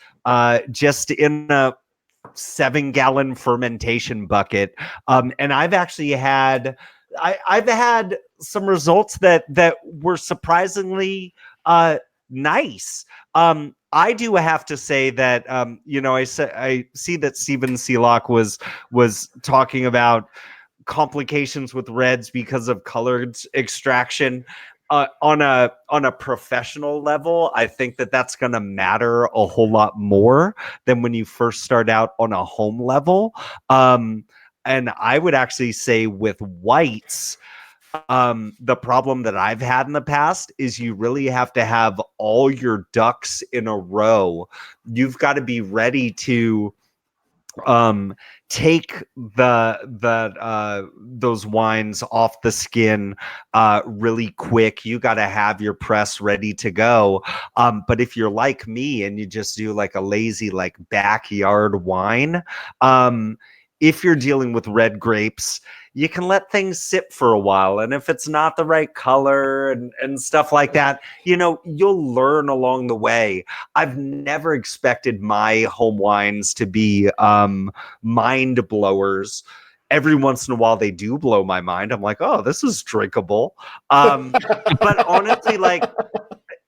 just in a 7-gallon fermentation bucket. And I've actually had I've had some results that were surprisingly nice. I do have to say that I see that Steven Sealock was talking about complications with reds because of color extraction. On a professional level, I think that that's going to matter a whole lot more than when you first start out on a home level. And I would actually say with whites, the problem that I've had in the past is you really have to have all your ducks in a row. You've got to be ready to take those wines off the skin really quick. You got to have your press ready to go. But if you're like me and you just do like a lazy like backyard wine, if you're dealing with red grapes, you can let things sit for a while. And if it's not the right color and stuff like that, you'll learn along the way. I've never expected my home wines to be mind blowers. Every once in a while, they do blow my mind. I'm like, oh, this is drinkable. But honestly, like,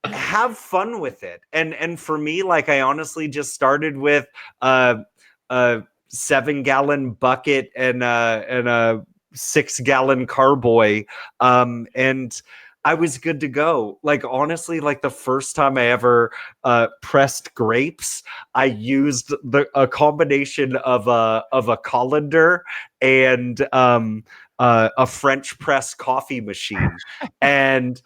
have fun with it. And for me, like, I honestly just started with a 7-gallon bucket and a 6-gallon carboy, and I was good to go. Like, honestly, like the first time I ever pressed grapes, I used a combination of a colander and a French press coffee machine, and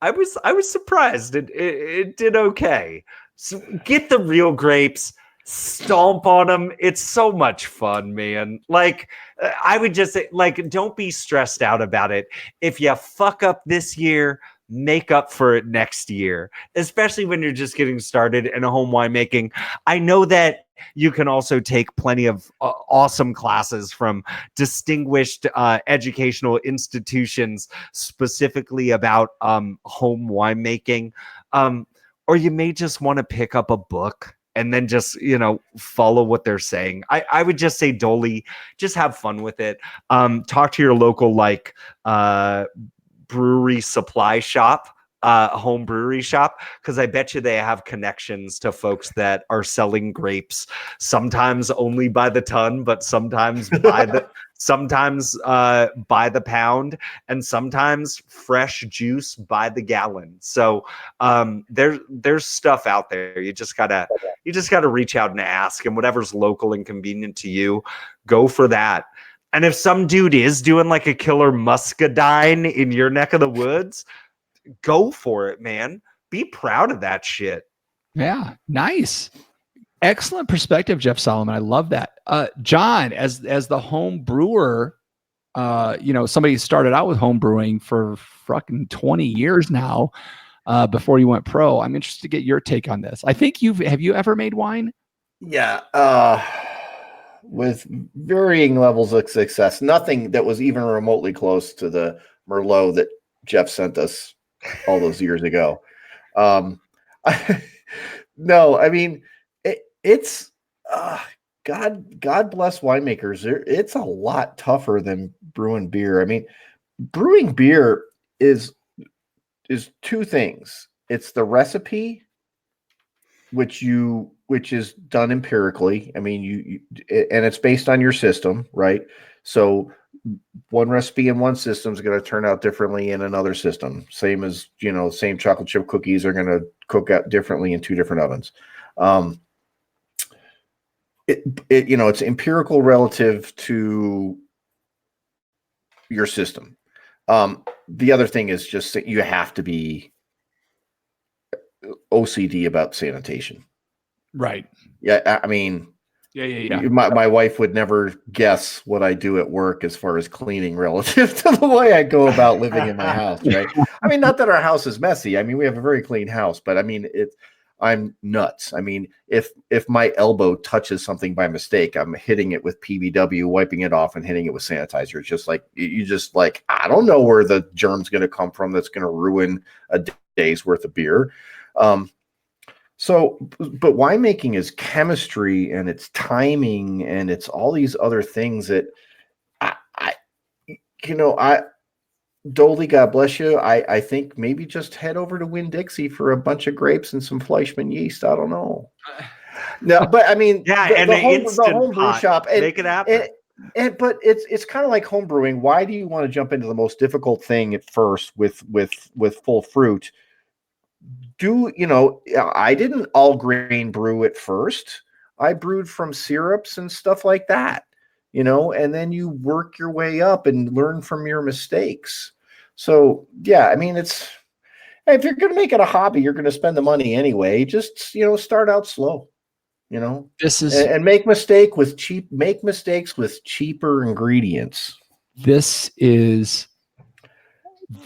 I was surprised. It did okay. So get the real grapes. Stomp on them. It's so much fun, man. Like, I would just say, like, don't be stressed out about it. If you fuck up this year, make up for it next year, especially when you're just getting started in a home winemaking. I know that you can also take plenty of awesome classes from distinguished educational institutions specifically about home winemaking. Or you may just want to pick up a book and then just, follow what they're saying. I would just say, Dolly, just have fun with it. Talk to your local, like, brewery supply shop, home brewery shop, because I bet you they have connections to folks that are selling grapes, sometimes only by the ton, but sometimes by the pound, and sometimes fresh juice by the gallon. So there's stuff out there. You just gotta reach out and ask, and whatever's local and convenient to you, go for that. And if some dude is doing like a killer muscadine in your neck of the woods, go for it, man. Be proud of that shit. Yeah, nice. Excellent perspective, Jeff Solomon. I love that. John, as the home brewer, somebody started out with home brewing for fucking 20 years now, before you went pro. I'm interested to get your take on this. I think have you ever made wine? Yeah, with varying levels of success. Nothing that was even remotely close to the Merlot that Jeff sent us all those years ago. No, I mean, it's God bless winemakers. It's a lot tougher than brewing beer. I mean, brewing beer is two things. It's the recipe, which is done empirically. I mean, you and it's based on your system, right? So one recipe in one system is going to turn out differently in another system. Same as, same chocolate chip cookies are going to cook out differently in two different ovens. It's empirical relative to your system. The other thing is just that you have to be OCD about sanitation. Right. Yeah. I mean, yeah. My wife would never guess what I do at work as far as cleaning relative to the way I go about living in my house. Right. I mean, not that our house is messy. I mean, we have a very clean house, but I mean, I'm nuts. I mean, if my elbow touches something by mistake, I'm hitting it with PBW, wiping it off, and hitting it with sanitizer. It's just like, I don't know where the germ's going to come from that's going to ruin a day's worth of beer. So, but winemaking is chemistry and it's timing and it's all these other things that I Dolly, God bless you. I think maybe just head over to Winn-Dixie for a bunch of grapes and some Fleischmann yeast. I don't know. No, but I mean, Yeah, the, and the an home, the instant home brew pot. shop, Make it happen. but it's kind of like home brewing. Why do you want to jump into the most difficult thing at first with full fruit? I didn't all grain brew at first. I brewed from syrups and stuff like that, and then you work your way up and learn from your mistakes. So yeah, I mean, if you're going to make it a hobby, you're going to spend the money anyway. Just, start out slow, This is and make mistakes with cheaper ingredients.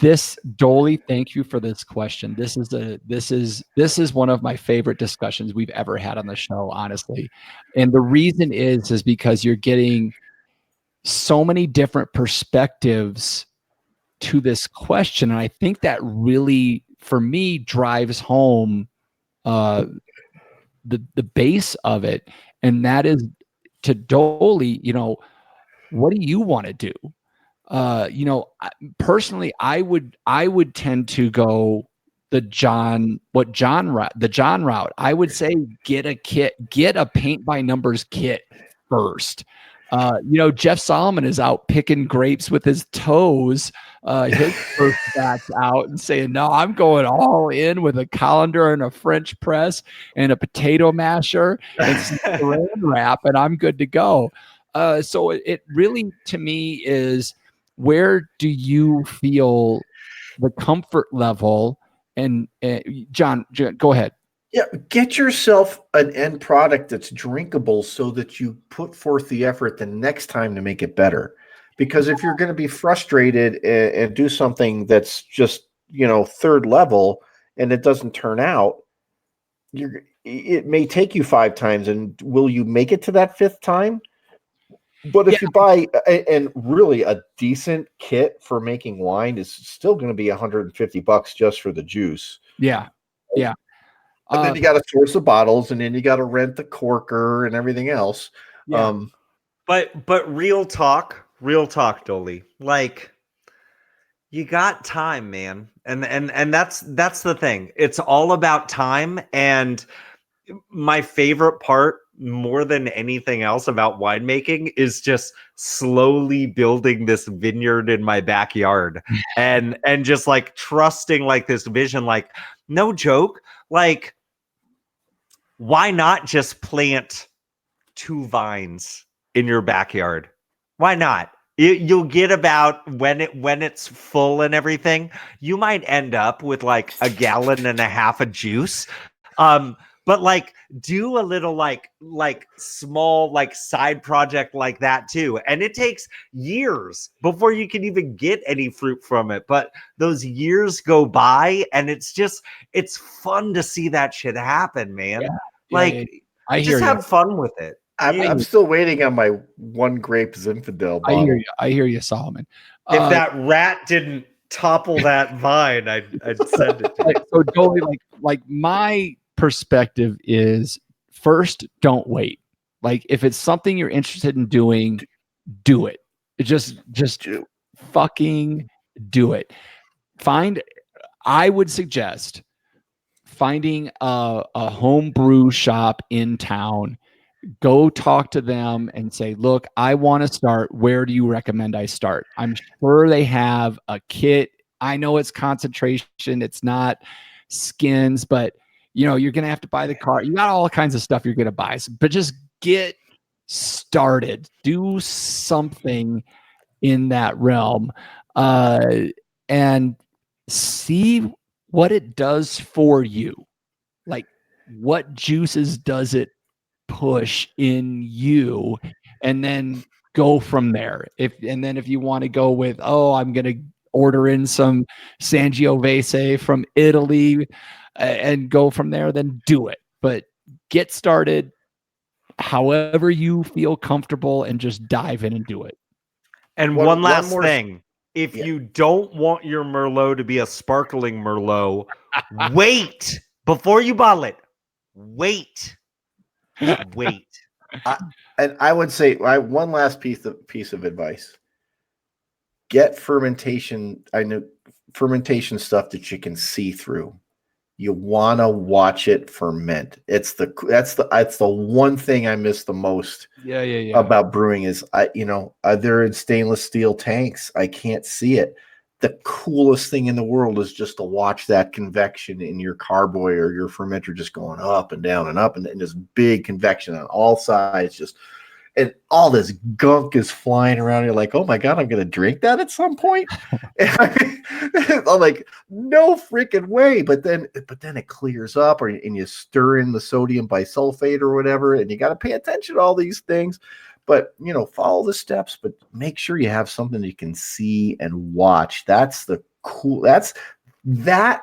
this Dolly, thank you for this question. This is one of my favorite discussions we've ever had on the show, honestly. And the reason is because you're getting so many different perspectives to this question. And I think that really, for me, drives home the base of it. And that is, to Dolly, what do you want to do? Personally, I would tend to go the John route. I would say get a paint by numbers kit first. Jeff Solomon is out picking grapes with his toes, his first batch out, and saying, no, I'm going all in with a colander and a French press and a potato masher and some saran wrap, and I'm good to go. So it really, to me, is, where do you feel the comfort level? And John, go ahead. Yeah, get yourself an end product that's drinkable so that you put forth the effort the next time to make it better. Because if you're going to be frustrated and do something that's just, third level and it doesn't turn out, it may take you 5 times. And will you make it to that 5th time? But if you buy and really a decent kit for making wine is still going to be $150 just for the juice. Yeah. And then you got to source the bottles, and then you got to rent the corker and everything else. Yeah. But real talk, Dolly. Like, you got time, man, and that's the thing. It's all about time. And my favorite part, more than anything else, about winemaking is just slowly building this vineyard in my backyard, and just like trusting like this vision. Like, no joke, like, why not just plant 2 vines in your backyard? Why not? You'll get about, when it's full and everything, you might end up with like 1.5 gallons of juice. But like, do a little like small like side project like that too. And it takes years before you can even get any fruit from it. But those years go by, and it's fun to see that shit happen, man. Yeah. I hear just have fun with it. I'm still waiting on my 1 grape Zinfandel bottle. I hear you, Solomon. If that rat didn't topple that vine, I'd send it to you. So Dolly, like my perspective is, first, don't wait. Like, if it's something you're interested in doing, do it. Just fucking do it. I would suggest finding a home brew shop in town. Go talk to them and say, look, I want to start. Where do you recommend I start? I'm sure they have a kit. I know it's concentration. It's not skins, but you're going to have to buy the car. You got all kinds of stuff you're going to buy, but just get started. Do something in that realm, and see what it does for you. Like, what juices does it push in you, and then go from there. If you want to go with, I'm going to order in some Sangiovese from Italy and go from there, then do it. But get started however you feel comfortable and just dive in and do it. And one last thing. If you don't want your Merlot to be a sparkling Merlot, wait before you bottle it. wait. And I would say one last piece of advice. Get fermentation. I know fermentation stuff that you can see through. You want to watch it ferment. That's the one thing I miss the most Yeah. about brewing is they're in stainless steel tanks. I can't see it. The coolest thing in the world is just to watch that convection in your carboy or your fermenter just going up and down and up and this big convection on all sides, and all this gunk is flying around. You're like, oh my God, I'm going to drink that at some point. I'm like, no freaking way. But then it clears up and you stir in the sodium bisulfate or whatever. And you got to pay attention to all these things, but follow the steps, but make sure you have something you can see and watch. That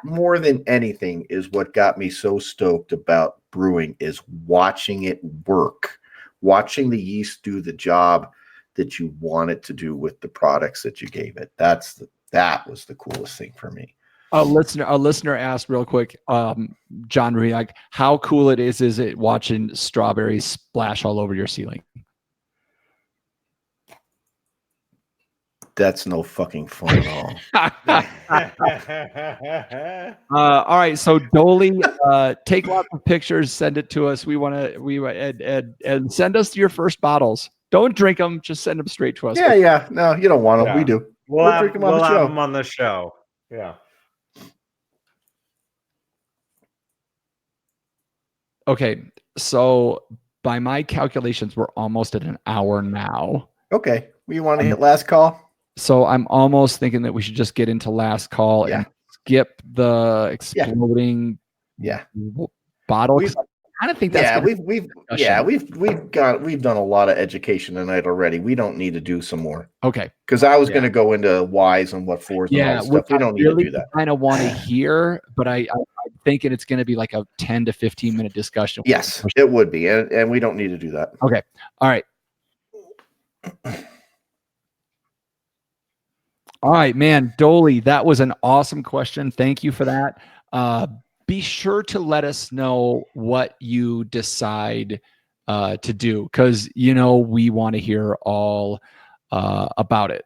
more than anything is what got me so stoked about brewing, is watching it work. Watching the yeast do the job that you want it to do with the products that you gave it. That was the coolest thing for me. A listener asked real quick, John Ruiak, how cool is it watching strawberries splash all over your ceiling? That's no fucking fun at all. All right, so Dolly, take lots of pictures, send it to us. And send us your first bottles. Don't drink them, just send them straight to us. Yeah. No, you don't want them. Yeah. We do. We'll have them on the show. Yeah. Okay, so by my calculations, we're almost at an hour now. Okay, we want to hit last call. So I'm almost thinking that we should just get into last call and skip the exploding bottle. I kind of think that's we've done a lot of education tonight already. We don't need to do some more. Okay, because I was going to go into whys and what fours and all that stuff. We don't need to do that. I kind of want to hear, but I'm thinking it's going to be like a 10 to 15 minute discussion. Yes, it would be, and we don't need to do that. Okay, all right. All right, man, Dolly, that was an awesome question. Thank you for that. Be sure to let us know what you decide to do, because we want to hear all about it.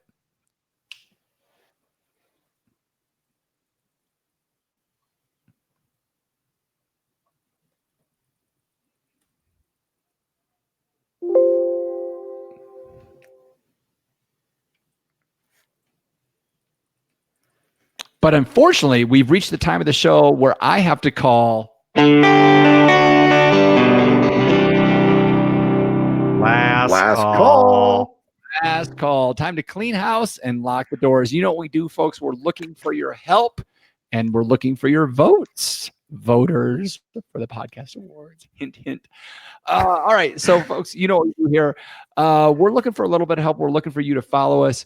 But unfortunately, we've reached the time of the show where I have to call last call. Last call. Time to clean house and lock the doors. You know what we do, folks? We're looking for your help and we're looking for your votes. Voters for the podcast awards. Hint, hint. All right. So, folks, you know what we do here. We're looking for a little bit of help. We're looking for you to follow us.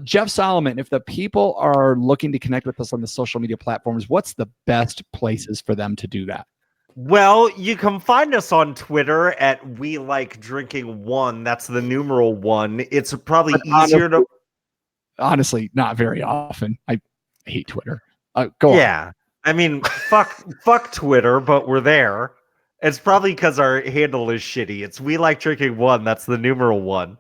Jeff Solomon, if the people are looking to connect with us on the social media platforms, what's the best places for them to do that? Well, you can find us on Twitter at We Like Drinking 1. That's the numeral 1. It's probably easier to... Honestly, not very often. I hate Twitter. Go on. Yeah. I mean, fuck Twitter, but we're there. It's probably because our handle is shitty. It's We Like Drinking 1. That's the numeral 1.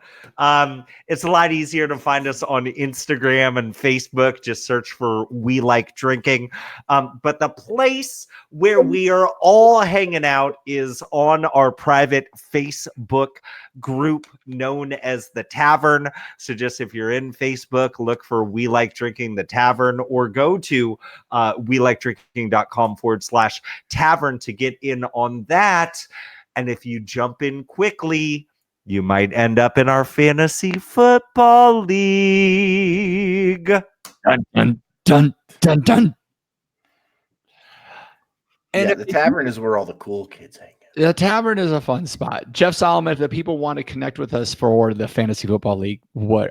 It's a lot easier to find us on Instagram and Facebook. Just search for We Like Drinking. But the place where we are all hanging out is on our private Facebook group known as The Tavern. So just if you're in Facebook, look for We Like Drinking The Tavern, or go to welikedrinking.com/tavern to get in on that. And if you jump in quickly, you might end up in our fantasy football league. Dun, dun, dun, dun, dun. And the tavern is where all the cool kids hang out. The tavern is a fun spot. Jeff Solomon, if the people want to connect with us for the Fantasy Football League,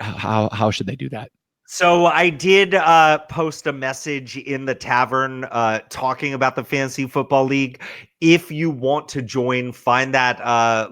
how should they do that? So I did post a message in the tavern talking about the Fantasy Football League. if you want to join, find that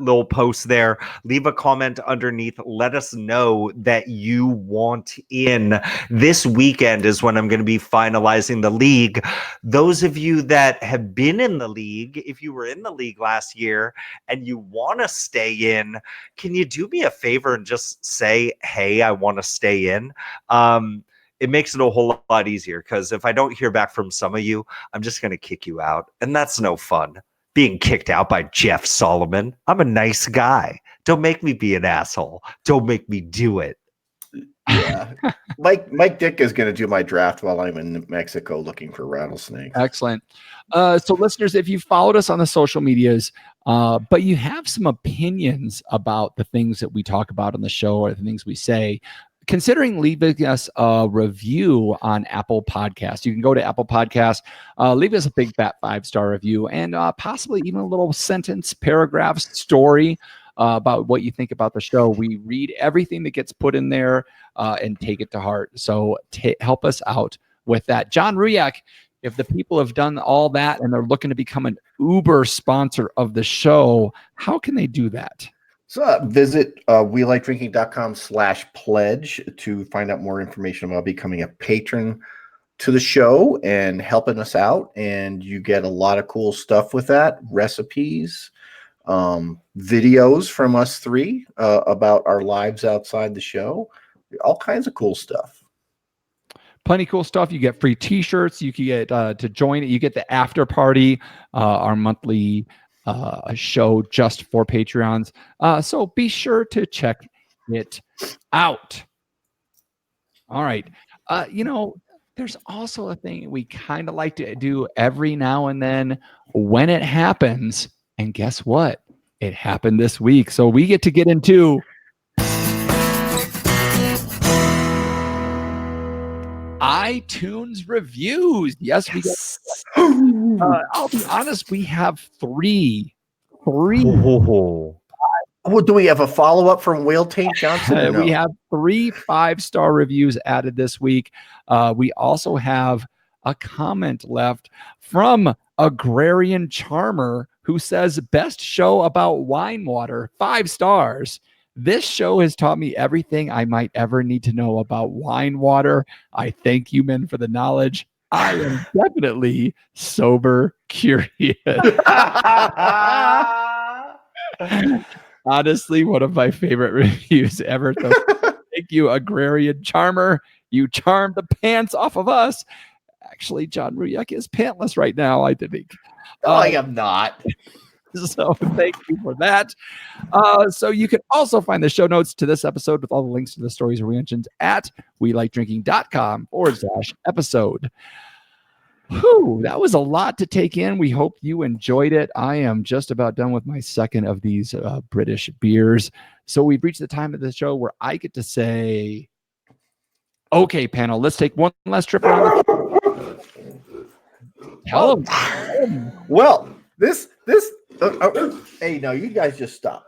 little post there, leave a comment underneath, let us know that you want in. This weekend is when I'm going to be finalizing the league. Those of you that have been in the league, if you were in the league last year and you want to stay in, can you do me a favor and just say, hey, I want to stay in? It makes it a whole lot easier, because if I don't hear back from some of you, I'm just going to kick you out. And that's no fun, being kicked out by Jeff Solomon. I'm a nice guy. Don't make me be an asshole. Don't make me do it. Yeah. Mike Dick is going to do my draft while I'm in Mexico looking for rattlesnakes. Excellent. So listeners, if you followed us on the social medias, but you have some opinions about the things that we talk about on the show or the things we say, considering leaving us a review on Apple Podcasts. You can go to Apple Podcasts, leave us a big fat 5-star review, and possibly even a little sentence, paragraph, story about what you think about the show. We read everything that gets put in there and take it to heart. So help us out with that. John Ruyak, if the people have done all that and they're looking to become an Uber sponsor of the show, how can they do that? So visit welikedrinking.com/pledge to find out more information about becoming a patron to the show and helping us out. And you get a lot of cool stuff with that, recipes, videos from us three about our lives outside the show, all kinds of cool stuff. Plenty cool stuff. You get free t-shirts. You can get to join it. You get the after party, our monthly show just for Patreons. So be sure to check it out. All right. There's also a thing we kind of like to do every now and then when it happens. And guess what? It happened this week. So we get to get into iTunes reviews. Yes, we get. I'll be honest, we have three. Oh, do we have a follow-up from Whale Taint Johnson? Or no? We have 3 5-star reviews added this week. We also have a comment left from Agrarian Charmer, who says, best show about wine water, 5 stars. This show has taught me everything I might ever need to know about wine water. I thank you men for the knowledge. I am definitely sober curious. Honestly, one of my favorite reviews ever. So thank you, Agrarian Charmer. You charmed the pants off of us. Actually, John Ruyak is pantless right now, I think. I am not. So thank you for that. So you can also find the show notes to this episode with all the links to the stories we mentioned at welikedrinking.com/episode. Whew, that was a lot to take in. We hope you enjoyed it. I am just about done with my second of these British beers. So we've reached the time of the show where I get to say, okay, panel, let's take one last trip around the Tell them. Well, this hey, no, you guys just stop.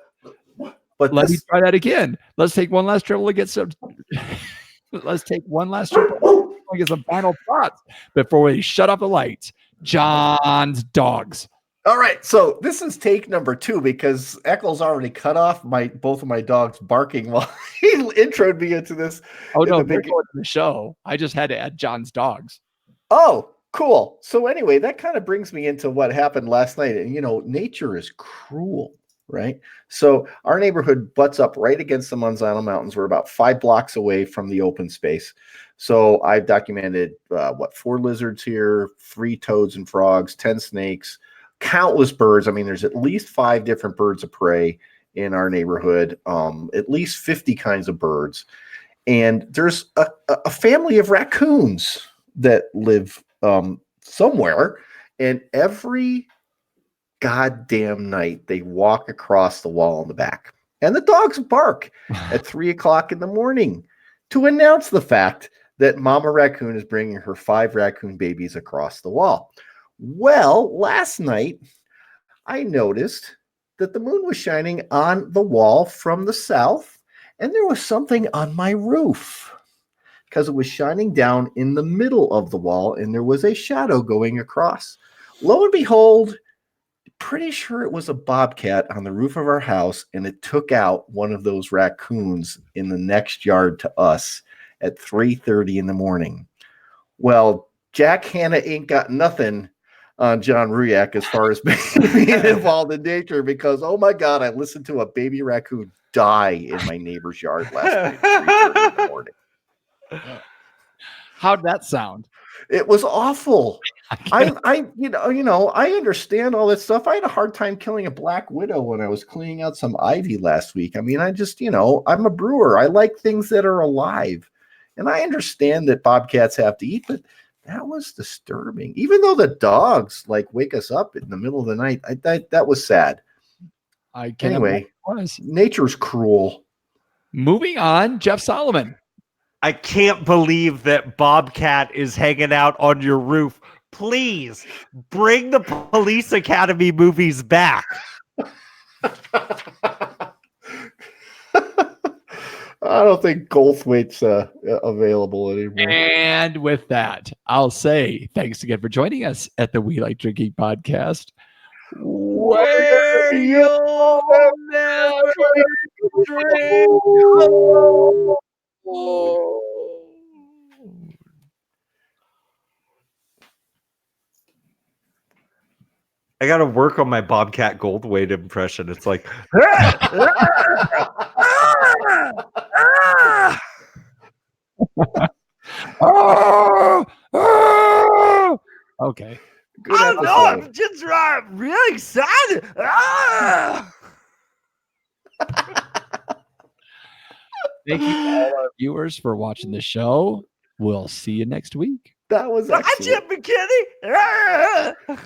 But let me try that again. Let's take one last trip to get some. Let's take one last trip to get some final thoughts before we shut off the lights. John's dogs. All right, so this is take number 2 because Eccles already cut off both of my dogs barking while he introed me into this. Oh no, they're going to the show. I just had to add John's dogs. Oh, cool. So anyway, that kind of brings me into what happened last night. And nature is cruel, right? So our neighborhood butts up right against the Manzano Mountains. We're about 5 blocks away from the open space. So I've documented 4 lizards here, 3 toads and frogs, 10 snakes, countless birds. I mean, there's at least 5 different birds of prey in our neighborhood, at least 50 kinds of birds. And there's a family of raccoons that live somewhere. And every goddamn night they walk across the wall in the back. And the dogs bark at 3:00 in the morning to announce the fact that Mama Raccoon is bringing her 5 raccoon babies across the wall. Well, last night, I noticed that the moon was shining on the wall from the south, and there was something on my roof because it was shining down in the middle of the wall, and there was a shadow going across. Lo and behold, pretty sure it was a bobcat on the roof of our house, and it took out one of those raccoons in the next yard to us at 3:30 in the morning. Well, Jack Hanna ain't got nothing on John Ruyak as far as being involved in nature, because oh my God, I listened to a baby raccoon die in my neighbor's yard last night at 3:30 in the morning. How'd that sound? It was awful. I understand all that stuff. I had a hard time killing a black widow when I was cleaning out some ivy last week. I mean, I just, I'm a brewer. I like things that are alive. And I understand that bobcats have to eat, but that was disturbing. Even though the dogs wake us up in the middle of the night, that was sad. Anyway, nature's cruel. Moving on, Jeff Solomon. I can't believe that Bobcat is hanging out on your roof. Please bring the Police Academy movies back. I don't think Goldthwait's available anymore. And with that, I'll say thanks again for joining us at the We Like Drinking podcast. Where you'll never drink alone. I got to work on my Bobcat Goldthwait impression. It's like, Okay. Good oh no, episode. I'm just really excited. Thank you, all our viewers, for watching the show. We'll see you next week. That was I'm excellent. Jim McKinney.